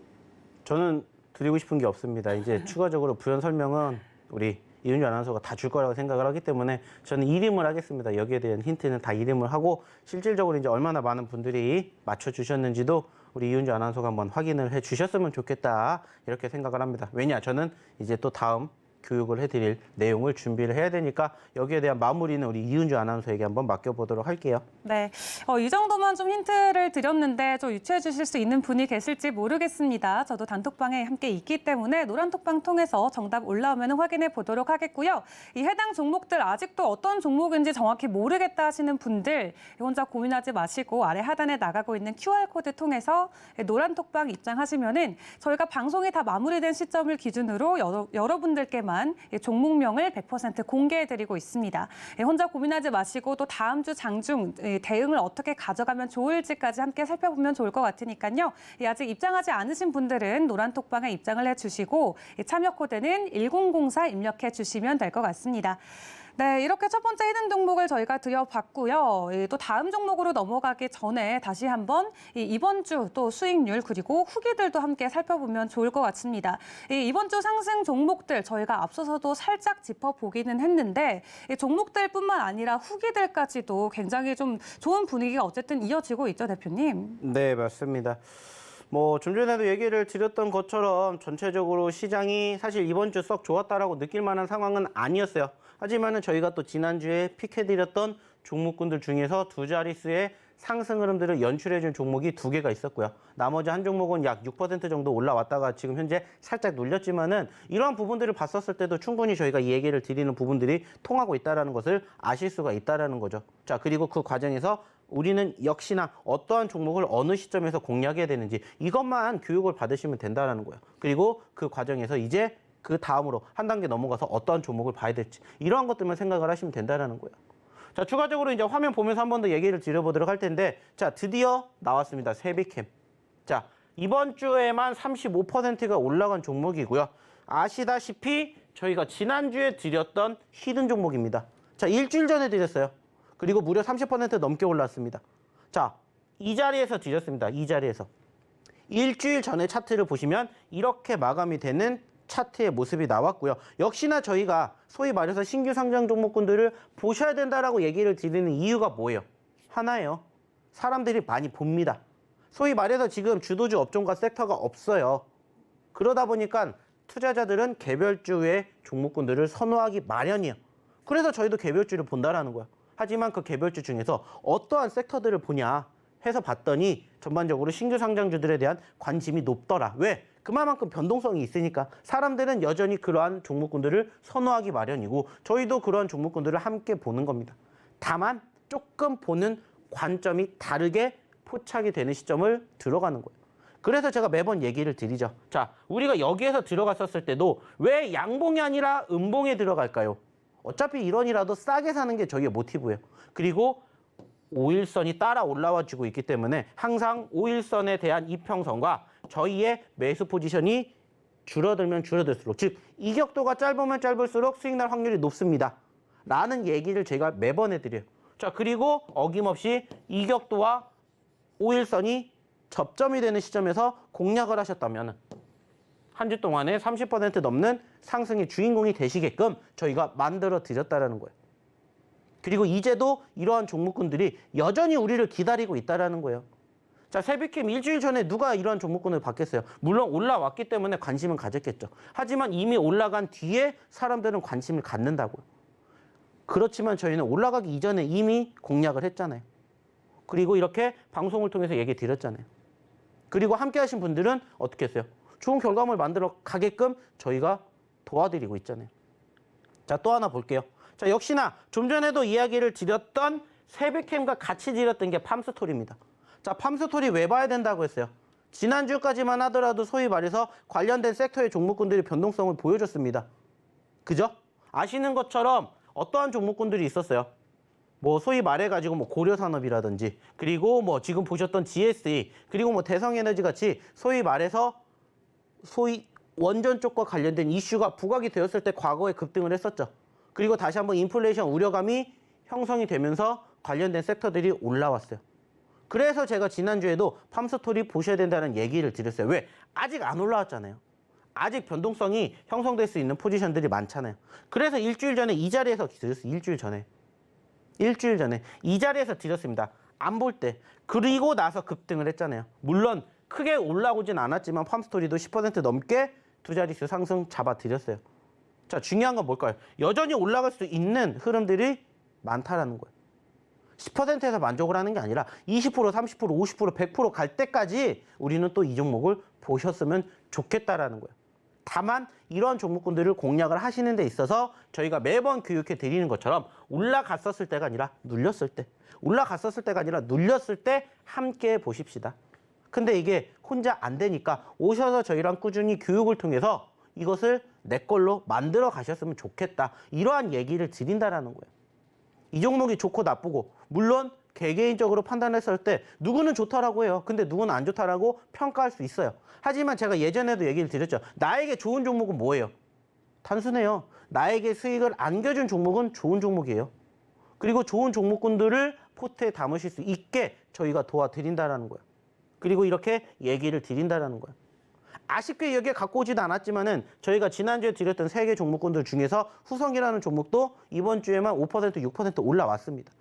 저는 드리고 싶은 게 없습니다. 이제 추가적으로 부연 설명은 우리 이은주 아나운서가 다 줄 거라고 생각을 하기 때문에 저는 이름을 하겠습니다. 여기에 대한 힌트는 다 이름을 하고 실질적으로 이제 얼마나 많은 분들이 맞춰주셨는지도 우리 이은주 아나운서가 한번 확인을 해주셨으면 좋겠다 이렇게 생각을 합니다. 왜냐? 저는 이제 또 다음 교육을 해드릴 내용을 준비를 해야 되니까 여기에 대한 마무리는 우리 이은주 아나운서에게 한번 맡겨보도록 할게요. 네, 이 정도만 좀 힌트를 드렸는데 좀 유추해 주실 수 있는 분이 계실지 모르겠습니다. 저도 단톡방에 함께 있기 때문에 노란톡방 통해서 정답 올라오면 확인해 보도록 하겠고요. 이 해당 종목들 아직도 어떤 종목인지 정확히 모르겠다 하시는 분들 혼자 고민하지 마시고 아래 하단에 나가고 있는 QR코드 통해서 노란톡방 입장하시면은 저희가 방송이 다 마무리된 시점을 기준으로 여러분들께만 종목명을 100% 공개해드리고 있습니다. 혼자 고민하지 마시고 또 다음 주 장중 대응을 어떻게 가져가면 좋을지까지 함께 살펴보면 좋을 것 같으니까요. 아직 입장하지 않으신 분들은 노란톡방에 입장을 해주시고 참여 코드는 1004 입력해 주시면 될 것 같습니다. 네, 이렇게 첫 번째 히든 종목을 저희가 드려봤고요. 또 다음 종목으로 넘어가기 전에 다시 한번 이번 주 또 수익률 그리고 후기들도 함께 살펴보면 좋을 것 같습니다. 이번 주 상승 종목들 저희가 앞서서도 살짝 짚어보기는 했는데 종목들뿐만 아니라 후기들까지도 굉장히 좀 좋은 분위기가 어쨌든 이어지고 있죠, 대표님? 네, 맞습니다. 뭐 좀 전에도 얘기를 드렸던 것처럼 전체적으로 시장이 사실 이번 주 썩 좋았다라고 느낄 만한 상황은 아니었어요. 하지만은 저희가 또 지난주에 픽해드렸던 종목군들 중에서 두 자릿수의 상승 흐름들을 연출해준 종목이 두 개가 있었고요. 나머지 한 종목은 약 6% 정도 올라왔다가 지금 현재 살짝 눌렸지만은 이러한 부분들을 봤었을 때도 충분히 저희가 이 얘기를 드리는 부분들이 통하고 있다는 것을 아실 수가 있다는 거죠. 자, 그리고 그 과정에서 우리는 역시나 어떠한 종목을 어느 시점에서 공략해야 되는지 이것만 교육을 받으시면 된다는 거예요. 그리고 그 과정에서 이제 그 다음으로 한 단계 넘어가서 어떠한 종목을 봐야 될지 이러한 것들만 생각을 하시면 된다는 거예요. 자, 추가적으로 이제 화면 보면서 한 번 더 얘기를 드려보도록 할 텐데, 자, 드디어 나왔습니다. 세비캠. 자, 이번 주에만 35%가 올라간 종목이고요. 아시다시피 저희가 지난주에 드렸던 히든 종목입니다. 자, 일주일 전에 드렸어요. 그리고 무려 30% 넘게 올랐습니다. 자, 이 자리에서 드렸습니다. 이 자리에서. 일주일 전에 차트를 보시면 이렇게 마감이 되는 차트의 모습이 나왔고요. 역시나 저희가 소위 말해서 신규 상장 종목군들을 보셔야 된다라고 얘기를 드리는 이유가 뭐예요? 하나예요. 사람들이 많이 봅니다. 소위 말해서 지금 주도주 업종과 섹터가 없어요. 그러다 보니까 투자자들은 개별주의 종목군들을 선호하기 마련이에요. 그래서 저희도 개별주를 본다라는 거예요. 하지만 그 개별주 중에서 어떠한 섹터들을 보냐 해서 봤더니 전반적으로 신규 상장주들에 대한 관심이 높더라. 왜? 그만큼 변동성이 있으니까 사람들은 여전히 그러한 종목군들을 선호하기 마련이고 저희도 그러한 종목군들을 함께 보는 겁니다. 다만 조금 보는 관점이 다르게 포착이 되는 시점을 들어가는 거예요. 그래서 제가 매번 얘기를 드리죠. 자, 우리가 여기에서 들어갔었을 때도 왜 양봉이 아니라 음봉에 들어갈까요? 어차피 1원이라도 싸게 사는 게 저희의 모티브예요. 그리고 5일선이 따라 올라와주고 있기 때문에 항상 5일선에 대한 이평선과 저희의 매수 포지션이 줄어들면 줄어들수록, 즉 이격도가 짧으면 짧을수록 수익 날 확률이 높습니다. 라는 얘기를 제가 매번 해드려요. 자, 그리고 어김없이 이격도와 5일선이 접점이 되는 시점에서 공략을 하셨다면 한 주 동안에 30% 넘는 상승의 주인공이 되시게끔 저희가 만들어 드렸다는 거예요. 그리고 이제도 이러한 종목군들이 여전히 우리를 기다리고 있다는 거예요. 자, 세비캠 일주일 전에 누가 이러한 종목군을 받겠어요? 물론 올라왔기 때문에 관심은 가졌겠죠. 하지만 이미 올라간 뒤에 사람들은 관심을 갖는다고요. 그렇지만 저희는 올라가기 이전에 이미 공략을 했잖아요. 그리고 이렇게 방송을 통해서 얘기 드렸잖아요. 그리고 함께 하신 분들은 어떻게 했어요? 좋은 결과물 만들어 가게끔 저희가 도와드리고 있잖아요. 자, 또 하나 볼게요. 자, 역시나 좀 전에도 이야기를 드렸던 세비캠과 같이 드렸던 게 팜스토리입니다. 자, 팜스토리 왜 봐야 된다고 했어요? 지난주까지만 하더라도 소위 말해서 관련된 섹터의 종목군들이 변동성을 보여줬습니다. 그죠? 아시는 것처럼 어떠한 종목군들이 있었어요? 뭐 소위 말해가지고 뭐 고려산업이라든지 그리고 뭐 지금 보셨던 GSE 그리고 뭐 대성에너지 같이 소위 말해서 소위 원전 쪽과 관련된 이슈가 부각이 되었을 때 과거에 급등을 했었죠. 그리고 다시 한번 인플레이션 우려감이 형성이 되면서 관련된 섹터들이 올라왔어요. 그래서 제가 지난주에도 팜스토리 보셔야 된다는 얘기를 드렸어요. 왜? 아직 안 올라왔잖아요. 아직 변동성이 형성될 수 있는 포지션들이 많잖아요. 그래서 일주일 전에 이 자리에서 드렸어요. 일주일 전에 이 자리에서 드렸습니다. 안 볼 때. 그리고 나서 급등을 했잖아요. 물론 크게 올라오진 않았지만 팜스토리도 10% 넘게 두 자릿수 상승 잡아드렸어요. 자, 중요한 건 뭘까요? 여전히 올라갈 수 있는 흐름들이 많다라는 거예요. 10%에서 만족을 하는 게 아니라 20%, 30%, 50%, 100%갈 때까지 우리는 또 이 종목을 보셨으면 좋겠다라는 거예요. 다만 이런 종목군들을 공략을 하시는 데 있어서 저희가 매번 교육해 드리는 것처럼 올라갔었을 때가 아니라 눌렸을 때, 올라갔었을 때가 아니라 눌렸을 때 함께 보십시다. 근데 이게 혼자 안 되니까 오셔서 저희랑 꾸준히 교육을 통해서 이것을 내 걸로 만들어 가셨으면 좋겠다. 이러한 얘기를 드린다라는 거예요. 이 종목이 좋고 나쁘고 물론 개개인적으로 판단했을 때 누구는 좋다라고 해요. 근데 누구는 안 좋다라고 평가할 수 있어요. 하지만 제가 예전에도 얘기를 드렸죠. 나에게 좋은 종목은 뭐예요? 단순해요. 나에게 수익을 안겨준 종목은 좋은 종목이에요. 그리고 좋은 종목군들을 포트에 담으실 수 있게 저희가 도와드린다라는 거예요. 그리고 이렇게 얘기를 드린다라는 거예요. 아쉽게 여기에 갖고 오지도 않았지만은 저희가 지난주에 드렸던 3개 종목군들 중에서 후성이라는 종목도 이번 주에만 5%, 6% 올라왔습니다.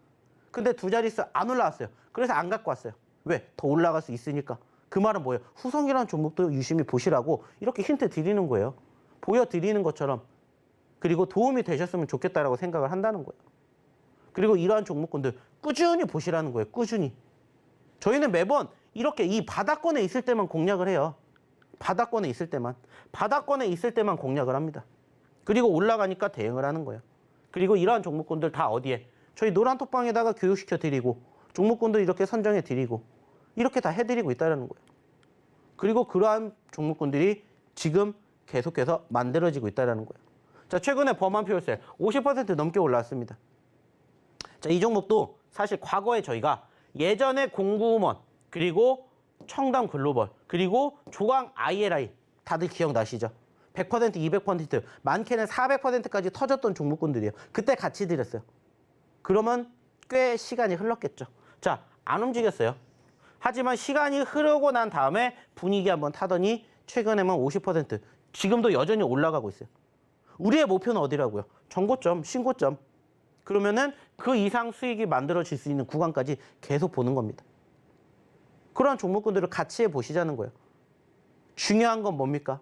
근데 두 자릿수 안 올라왔어요. 그래서 안 갖고 왔어요. 왜? 더 올라갈 수 있으니까. 그 말은 뭐예요? 후성이라는 종목도 유심히 보시라고 이렇게 힌트 드리는 거예요. 보여드리는 것처럼. 그리고 도움이 되셨으면 좋겠다라고 생각을 한다는 거예요. 그리고 이러한 종목군들 꾸준히 보시라는 거예요. 꾸준히. 저희는 매번 이렇게 이 바닥권에 있을 때만 공략을 해요. 바닥권에 있을 때만 공략을 합니다. 그리고 올라가니까 대응을 하는 거예요. 그리고 이러한 종목군들 다 어디에? 저희 노란톡방에다가 교육시켜 드리고 종목군들 이렇게 선정해 드리고 이렇게 다 해드리고 있다는 거예요. 그리고 그러한 종목군들이 지금 계속해서 만들어지고 있다는 거예요. 자, 최근에 범한 퓨얼셀 50% 넘게 올라왔습니다. 자, 이 종목도 사실 과거에 저희가 예전에 공구음원 그리고 청담 글로벌 그리고 조광 ILI 다들 기억나시죠? 100%, 200%, 많게는 400%까지 터졌던 종목군들이에요. 그때 같이 드렸어요. 그러면 꽤 시간이 흘렀겠죠. 자, 안 움직였어요. 하지만 시간이 흐르고 난 다음에 분위기 한번 타더니 최근에만 50%, 지금도 여전히 올라가고 있어요. 우리의 목표는 어디라고요? 정고점, 신고점. 그러면은 그 이상 수익이 만들어질 수 있는 구간까지 계속 보는 겁니다. 그런 종목군들을 같이 해보시자는 거예요. 중요한 건 뭡니까?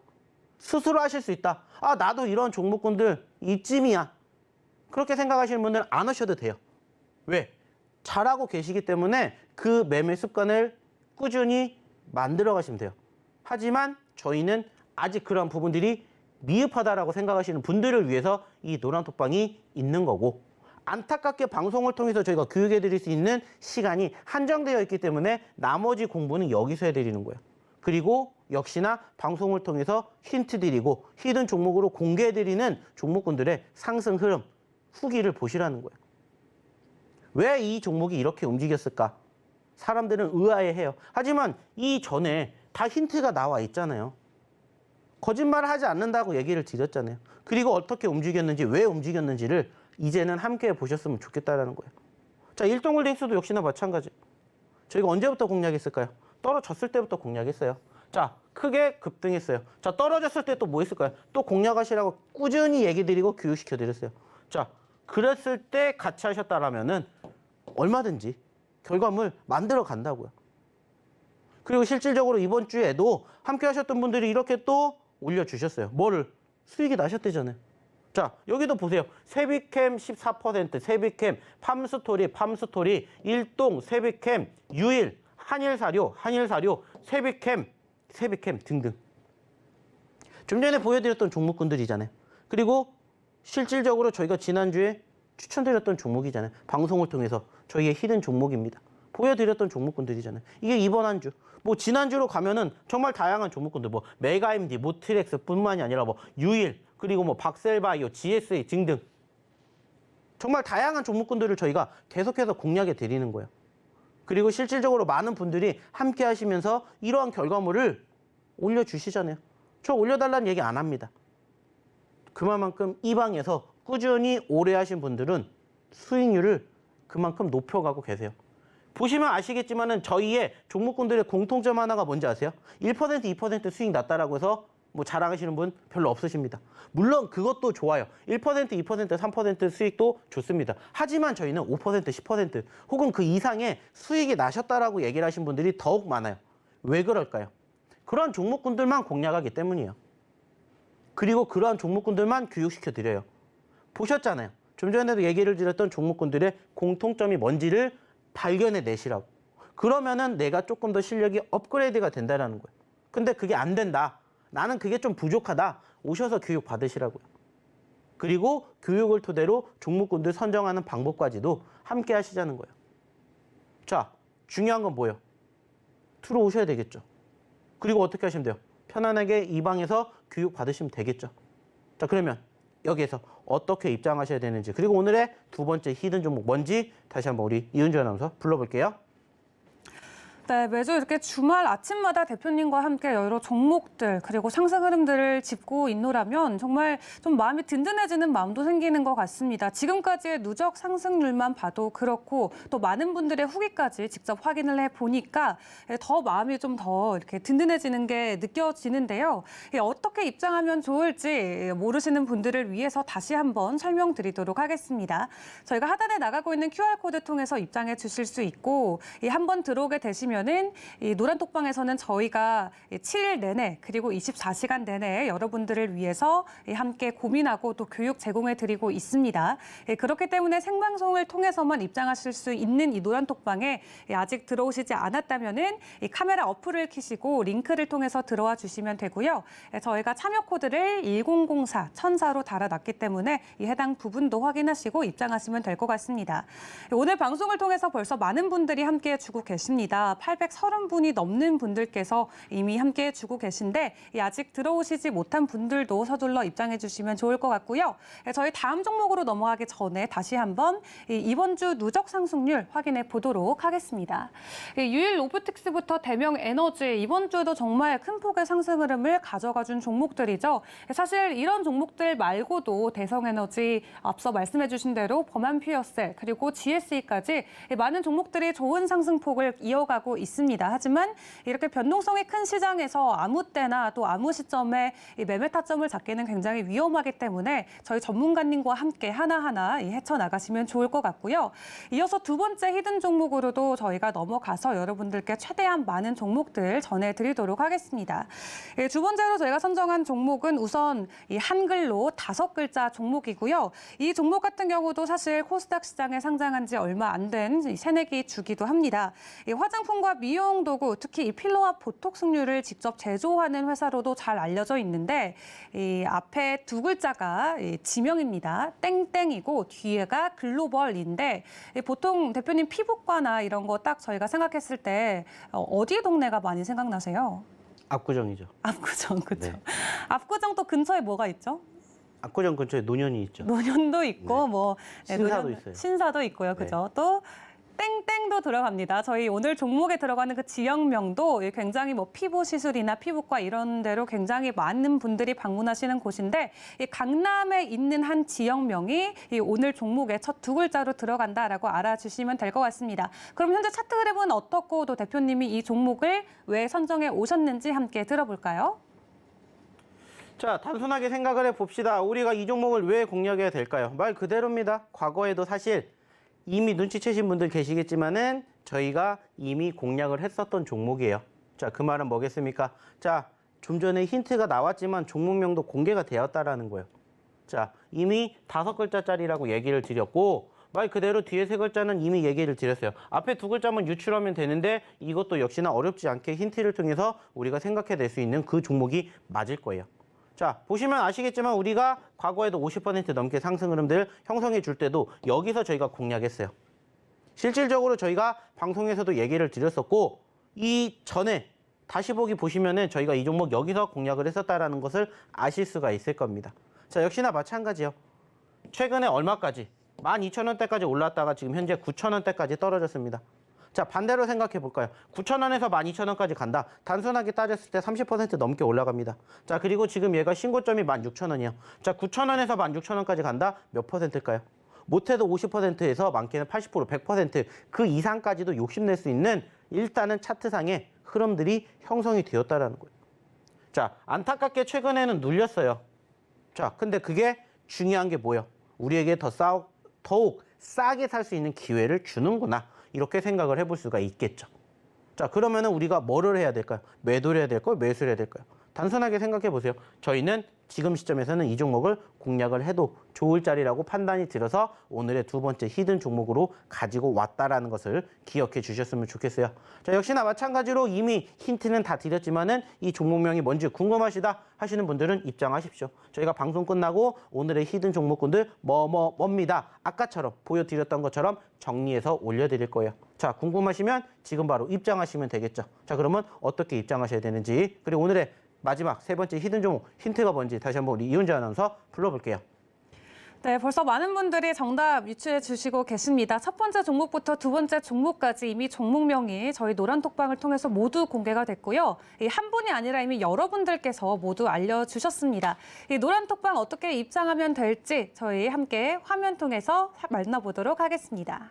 스스로 하실 수 있다. 아, 나도 이런 종목군들 이쯤이야. 그렇게 생각하시는 분들은 안 하셔도 돼요. 왜? 잘하고 계시기 때문에 그 매매 습관을 꾸준히 만들어 가시면 돼요. 하지만 저희는 아직 그런 부분들이 미흡하다라고 생각하시는 분들을 위해서 이 노란톡방이 있는 거고, 안타깝게 방송을 통해서 저희가 교육해 드릴 수 있는 시간이 한정되어 있기 때문에 나머지 공부는 여기서 해드리는 거예요. 그리고 역시나 방송을 통해서 힌트 드리고 히든 종목으로 공개해 드리는 종목군들의 상승 흐름, 후기를 보시라는 거예요. 왜 이 종목이 이렇게 움직였을까? 사람들은 의아해해요. 하지만 이전에 다 힌트가 나와 있잖아요. 거짓말을 하지 않는다고 얘기를 드렸잖아요. 그리고 어떻게 움직였는지, 왜 움직였는지를 이제는 함께 보셨으면 좋겠다라는 거예요. 자, 일동홀딩스도 역시나 마찬가지. 저희가 언제부터 공략했을까요? 떨어졌을 때부터 공략했어요. 자, 크게 급등했어요. 자, 떨어졌을 때 또 뭐 했을까요? 또 공략하시라고 꾸준히 얘기 드리고 교육시켜 드렸어요. 자, 그랬을 때 같이 하셨다라면은 얼마든지 결과물 만들어 간다고요. 그리고 실질적으로 이번 주에도 함께 하셨던 분들이 이렇게 또 올려주셨어요. 뭐를? 수익이 나셨대잖아요. 자, 여기도 보세요. 세비캠 14%, 세비캠, 팜스토리, 일동, 세비캠, 유일, 한일사료, 세비캠 등등. 좀 전에 보여드렸던 종목군들이잖아요. 그리고 실질적으로 저희가 지난주에 추천드렸던 종목이잖아요. 방송을 통해서 저희의 히든 종목입니다. 보여드렸던 종목군들이잖아요. 이게 이번 한 주. 뭐 지난주로 가면은 정말 다양한 종목군들, 뭐 메가MD, 모트렉스뿐만이 아니라 뭐 유일, 그리고 뭐 박셀바이오, GSA 등등. 정말 다양한 종목군들을 저희가 계속해서 공략해 드리는 거예요. 그리고 실질적으로 많은 분들이 함께 하시면서 이러한 결과물을 올려주시잖아요. 저 올려달라는 얘기 안 합니다. 그만큼 이 방에서 꾸준히 오래 하신 분들은 수익률을 그만큼 높여가고 계세요. 보시면 아시겠지만은 저희의 종목군들의 공통점 하나가 뭔지 아세요? 1%, 2% 수익 났다라고 해서 뭐 자랑하시는 분 별로 없으십니다. 물론 그것도 좋아요. 1%, 2%, 3% 수익도 좋습니다. 하지만 저희는 5%, 10% 혹은 그 이상의 수익이 나셨다라고 얘기를 하신 분들이 더욱 많아요. 왜 그럴까요? 그러한 종목군들만 공략하기 때문이에요. 그리고 그러한 종목군들만 교육시켜 드려요. 보셨잖아요. 좀 전에도 얘기를 드렸던 종목군들의 공통점이 뭔지를 발견해 내시라고. 그러면은 내가 조금 더 실력이 업그레이드가 된다는 거예요. 근데 그게 안 된다. 나는 그게 좀 부족하다. 오셔서 교육 받으시라고요. 그리고 교육을 토대로 종목군들 선정하는 방법까지도 함께 하시자는 거예요. 자, 중요한 건 뭐예요? 들어오셔야 되겠죠. 그리고 어떻게 하시면 돼요? 편안하게 이 방에서 교육 받으시면 되겠죠. 자, 그러면 여기에서 어떻게 입장하셔야 되는지, 그리고 오늘의 두 번째 히든 종목 뭔지 다시 한번 우리 이은주 아나운서 불러볼게요. 네, 매주 이렇게 주말 아침마다 대표님과 함께 여러 종목들 그리고 상승 흐름들을 짚고 있노라면 정말 좀 마음이 든든해지는 마음도 생기는 것 같습니다. 지금까지의 누적 상승률만 봐도 그렇고 또 많은 분들의 후기까지 직접 확인을 해보니까 더 마음이 좀 더 이렇게 든든해지는 게 느껴지는데요. 어떻게 입장하면 좋을지 모르시는 분들을 위해서 다시 한번 설명드리도록 하겠습니다. 저희가 하단에 나가고 있는 QR코드 통해서 입장해 주실 수 있고 한번 들어오게 되시면 이 노란톡방에서는 저희가 7일 내내 그리고 24시간 내내 여러분들을 위해서 함께 고민하고 또 교육 제공해 드리고 있습니다. 그렇기 때문에 생방송을 통해서만 입장하실 수 있는 이 노란톡방에 아직 들어오시지 않았다면은 이 카메라 어플을 켜시고 링크를 통해서 들어와 주시면 되고요. 저희가 참여 코드를 1004 1004로 달아놨기 때문에 이 해당 부분도 확인하시고 입장하시면 될 것 같습니다. 오늘 방송을 통해서 벌써 많은 분들이 함께 해주고 계십니다. 830분이 넘는 분들께서 이미 함께 해주고 계신데 아직 들어오시지 못한 분들도 서둘러 입장해 주시면 좋을 것 같고요. 저희 다음 종목으로 넘어가기 전에 다시 한번 이번 주 누적 상승률 확인해 보도록 하겠습니다. 유일 로보틱스부터 대명 에너지 이번 주에도 정말 큰 폭의 상승 흐름을 가져가준 종목들이죠. 사실 이런 종목들 말고도 대성에너지 앞서 말씀해 주신 대로 범한퓨어셀 그리고 GSE까지 많은 종목들이 좋은 상승폭을 이어가고 있습니다. 하지만 이렇게 변동성이 큰 시장에서 아무 때나 또 아무 시점에 이 매매 타점을 잡기는 굉장히 위험하기 때문에 저희 전문가님과 함께 하나하나 헤쳐나가시면 좋을 것 같고요. 이어서 두 번째 히든 종목으로도 저희가 넘어가서 여러분들께 최대한 많은 종목들 전해드리도록 하겠습니다. 두 번째로 저희가 선정한 종목은 우선 이 한글로 5글자 종목이고요. 이 종목 같은 경우도 사실 코스닥 시장에 상장한 지 얼마 안 된 새내기 주기도 합니다. 이 화장품과 미용 도구, 특히 이 필러와 보톡스류를 직접 제조하는 회사로도 잘 알려져 있는데 이 앞에 두 글자가 지명입니다. 땡땡이고 뒤에가 글로벌인데 보통 대표님 피부과나 이런 거 딱 저희가 생각했을 때 어디 동네가 많이 생각나세요? 압구정이죠. 압구정, 그렇죠. 네. 압구정 또 근처에 뭐가 있죠? 압구정 근처에 논현이 있죠. 논현도 있고 네. 뭐 신사도 있어요. 신사도 있고요, 그죠? 또 땡땡도 들어갑니다. 저희 오늘 종목에 들어가는 그 지역명도 굉장히 뭐 피부 시술이나 피부과 이런 데로 굉장히 많은 분들이 방문하시는 곳인데 이 강남에 있는 한 지역명이 이 오늘 종목의 첫 두 글자로 들어간다라고 알아주시면 될 것 같습니다. 그럼 현재 차트 흐름은 어떻고 또 대표님이 이 종목을 왜 선정해 오셨는지 함께 들어볼까요? 자, 단순하게 생각을 해봅시다. 우리가 이 종목을 왜 공략해야 될까요? 말 그대로입니다. 과거에도 사실 이미 눈치채신 분들 계시겠지만은 저희가 이미 공략을 했었던 종목이에요. 자, 그 말은 뭐겠습니까? 자, 좀 전에 힌트가 나왔지만 종목명도 공개가 되었다라는 거예요. 자, 이미 5글자짜리라고 얘기를 드렸고 말 그대로 뒤에 3글자는 이미 얘기를 드렸어요. 앞에 2글자만 유출하면 되는데 이것도 역시나 어렵지 않게 힌트를 통해서 우리가 생각해낼 수 있는 그 종목이 맞을 거예요. 자, 보시면 아시겠지만 우리가 과거에도 50% 넘게 상승 흐름들 형성해 줄 때도 여기서 저희가 공략했어요. 실질적으로 저희가 방송에서도 얘기를 드렸었고 이 전에 다시 보기 보시면은 저희가 이 종목 여기서 공략을 했었다라는 것을 아실 수가 있을 겁니다. 자, 역시나 마찬가지요. 최근에 얼마까지? 12,000원대까지 올랐다가 지금 현재 9,000원대까지 떨어졌습니다. 자, 반대로 생각해 볼까요? 9,000원에서 12,000원까지 간다. 단순하게 따졌을 때 30% 넘게 올라갑니다. 자, 그리고 지금 얘가 신고점이 16,000원이에요. 자, 9,000원에서 16,000원까지 간다? 몇 퍼센트일까요? 못해도 50%에서 많게는 80%, 100% 그 이상까지도 욕심낼 수 있는 일단은 차트상의 흐름들이 형성이 되었다라는 거예요. 자, 안타깝게 최근에는 눌렸어요. 자, 근데 그게 중요한 게 뭐예요? 우리에게 더욱 싸게 살 수 있는 기회를 주는구나. 이렇게 생각을 해볼 수가 있겠죠. 자, 그러면은 우리가 뭐를 해야 될까요? 매도를 해야 될까요? 매수를 해야 될까요? 단순하게 생각해 보세요. 저희는 지금 시점에서는 이 종목을 공략을 해도 좋을 자리라고 판단이 들어서 오늘의 두 번째 히든 종목으로 가지고 왔다라는 것을 기억해 주셨으면 좋겠어요. 자, 역시나 마찬가지로 이미 힌트는 다 드렸지만은 이 종목명이 뭔지 궁금하시다 하시는 분들은 입장하십시오. 저희가 방송 끝나고 오늘의 히든 종목군들 뭐입니다. 아까처럼 보여드렸던 것처럼 정리해서 올려드릴 거예요. 자, 궁금하시면 지금 바로 입장하시면 되겠죠. 자, 그러면 어떻게 입장하셔야 되는지, 그리고 오늘의 마지막 세 번째 히든 종목 힌트가 뭔지 다시 한번 우리 이은주 아나운서 불러볼게요. 네, 벌써 많은 분들이 정답 유추해 주시고 계십니다. 첫 번째 종목부터 두 번째 종목까지 이미 종목명이 저희 노란톡방을 통해서 모두 공개가 됐고요. 한 분이 아니라 이미 여러분들께서 모두 알려주셨습니다. 이 노란톡방 어떻게 입장하면 될지 저희 함께 화면 통해서 만나보도록 하겠습니다.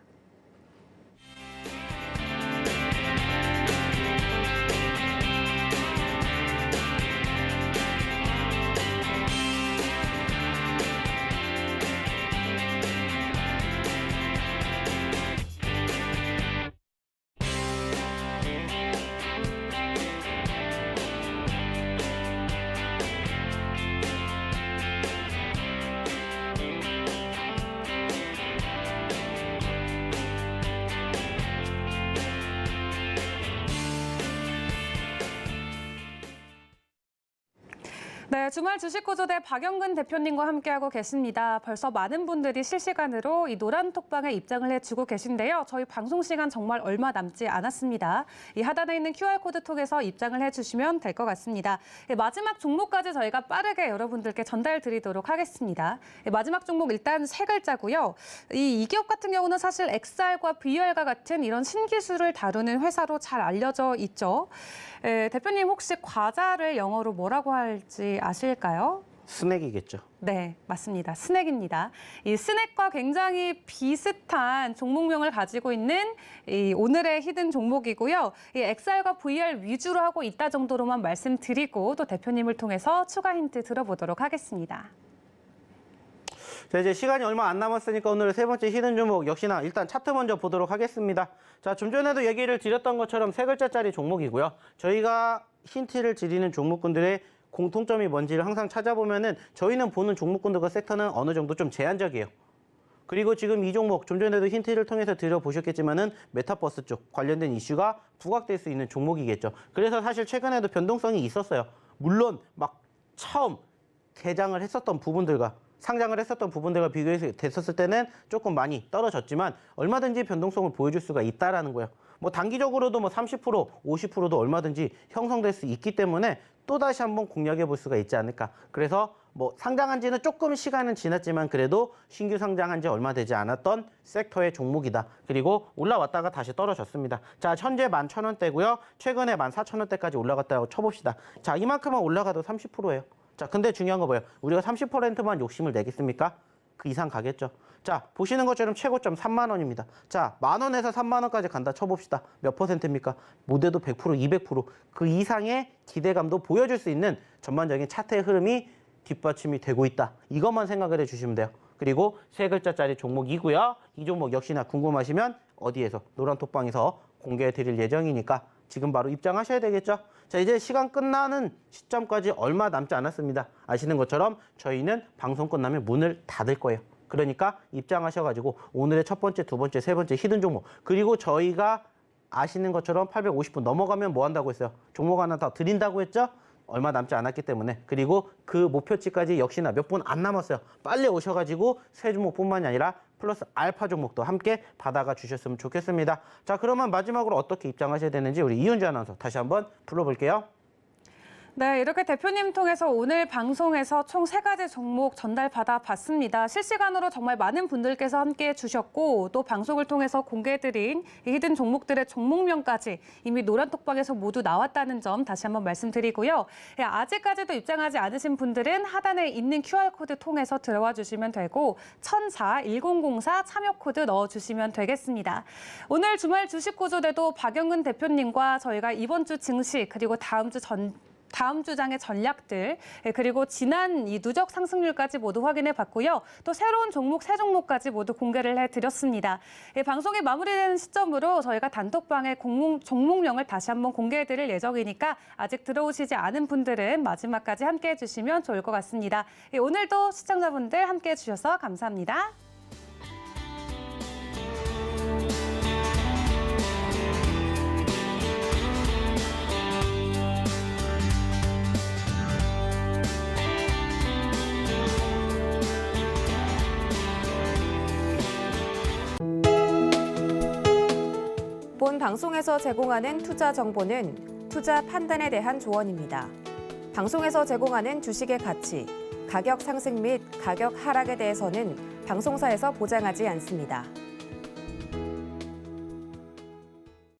네, 주말 주식구조대 박영근 대표님과 함께하고 계십니다. 벌써 많은 분들이 실시간으로 이 노란톡방에 입장을 해주고 계신데요. 저희 방송 시간 정말 얼마 남지 않았습니다. 이 하단에 있는 QR코드 통해서 입장을 해주시면 될 것 같습니다. 마지막 종목까지 저희가 빠르게 여러분들께 전달 드리도록 하겠습니다. 마지막 종목 일단 세 글자고요. 이 기업 같은 경우는 사실 XR과 VR과 같은 이런 신기술을 다루는 회사로 잘 알려져 있죠. 대표님 혹시 과자를 영어로 뭐라고 할지 아실까요? 스낵이겠죠. 네, 맞습니다. 스낵입니다. 이 스낵과 굉장히 비슷한 종목명을 가지고 있는 이 오늘의 히든 종목이고요. 이 XR과 VR 위주로 하고 있다 정도로만 말씀드리고 또 대표님을 통해서 추가 힌트 들어보도록 하겠습니다. 자, 이제 시간이 얼마 안 남았으니까 오늘 세 번째 히든 종목 역시나 일단 차트 먼저 보도록 하겠습니다. 자, 좀 전에도 얘기를 드렸던 것처럼 세 글자짜리 종목이고요. 저희가 힌트를 드리는 종목군들의 공통점이 뭔지를 항상 찾아보면은 저희는 보는 종목군들과 섹터는 어느 정도 좀 제한적이에요. 그리고 지금 이 종목 좀 전에도 힌트를 통해서 들어보셨겠지만은 메타버스 쪽 관련된 이슈가 부각될 수 있는 종목이겠죠. 그래서 사실 최근에도 변동성이 있었어요. 물론 막 처음 개장을 했었던 부분들과 상장을 했었던 부분들과 비교해서 됐었을 때는 조금 많이 떨어졌지만 얼마든지 변동성을 보여줄 수가 있다라는 거예요. 뭐 단기적으로도 뭐 30%, 50%도 얼마든지 형성될 수 있기 때문에 또다시 한번 공략해 볼 수가 있지 않을까. 그래서 뭐 상장한 지는 조금 시간은 지났지만 그래도 신규 상장한 지 얼마 되지 않았던 섹터의 종목이다. 그리고 올라왔다가 다시 떨어졌습니다. 자, 현재 11,000원대고요. 최근에 14,000원대까지 올라갔다고 쳐봅시다. 자, 이만큼만 올라가도 30%예요. 자, 근데 중요한 거 뭐예요? 우리가 30%만 욕심을 내겠습니까? 그 이상 가겠죠. 자, 보시는 것처럼 최고점 3만 원입니다. 자, 10,000원에서 3만 원까지 간다 쳐봅시다. 몇 퍼센트입니까? 못해도 100%, 200%. 그 이상의 기대감도 보여줄 수 있는 전반적인 차트의 흐름이 뒷받침이 되고 있다. 이것만 생각을 해주시면 돼요. 그리고 세 글자짜리 종목이고요. 이 종목 역시나 궁금하시면 어디에서? 노란톡방에서 공개해 드릴 예정이니까 지금 바로 입장하셔야 되겠죠. 자, 이제 시간 끝나는 시점까지 얼마 남지 않았습니다. 아시는 것처럼 저희는 방송 끝나면 문을 닫을 거예요. 그러니까 입장하셔가지고 오늘의 첫 번째, 두 번째, 세 번째 히든 종목, 그리고 저희가 아시는 것처럼 850분 넘어가면 뭐 한다고 했어요? 종목 하나 더 드린다고 했죠? 얼마 남지 않았기 때문에. 그리고 그 목표치까지 역시나 몇 분 안 남았어요. 빨리 오셔가지고 세 종목뿐만이 아니라 플러스 알파 종목도 함께 받아가 주셨으면 좋겠습니다. 자, 그러면 마지막으로 어떻게 입장하셔야 되는지 우리 이은주 아나운서 다시 한번 불러볼게요. 네, 이렇게 대표님 통해서 오늘 방송에서 총 3가지 종목 전달받아 봤습니다. 실시간으로 정말 많은 분들께서 함께해 주셨고 또 방송을 통해서 공개해드린 이 히든 종목들의 종목명까지 이미 노란톡방에서 모두 나왔다는 점 다시 한번 말씀드리고요. 아직까지도 입장하지 않으신 분들은 하단에 있는 QR코드 통해서 들어와 주시면 되고 1004-1004 참여코드 넣어주시면 되겠습니다. 오늘 주말 주식구조대도 박영근 대표님과 저희가 이번 주 증시 그리고 다음 주 다음 주장의 전략들, 그리고 지난 이 누적 상승률까지 모두 확인해 봤고요. 또 새로운 종목 3종목까지 모두 공개를 해드렸습니다. 방송이 마무리되는 시점으로 저희가 단톡방에 종목명을 다시 한번 공개해드릴 예정이니까 아직 들어오시지 않은 분들은 마지막까지 함께해 주시면 좋을 것 같습니다. 오늘도 시청자분들 함께해 주셔서 감사합니다. 본 방송에서 제공하는 투자 정보는 투자 판단에 대한 조언입니다. 방송에서 제공하는 주식의 가치, 가격 상승 및 가격 하락에 대해서는 방송사에서 보장하지 않습니다.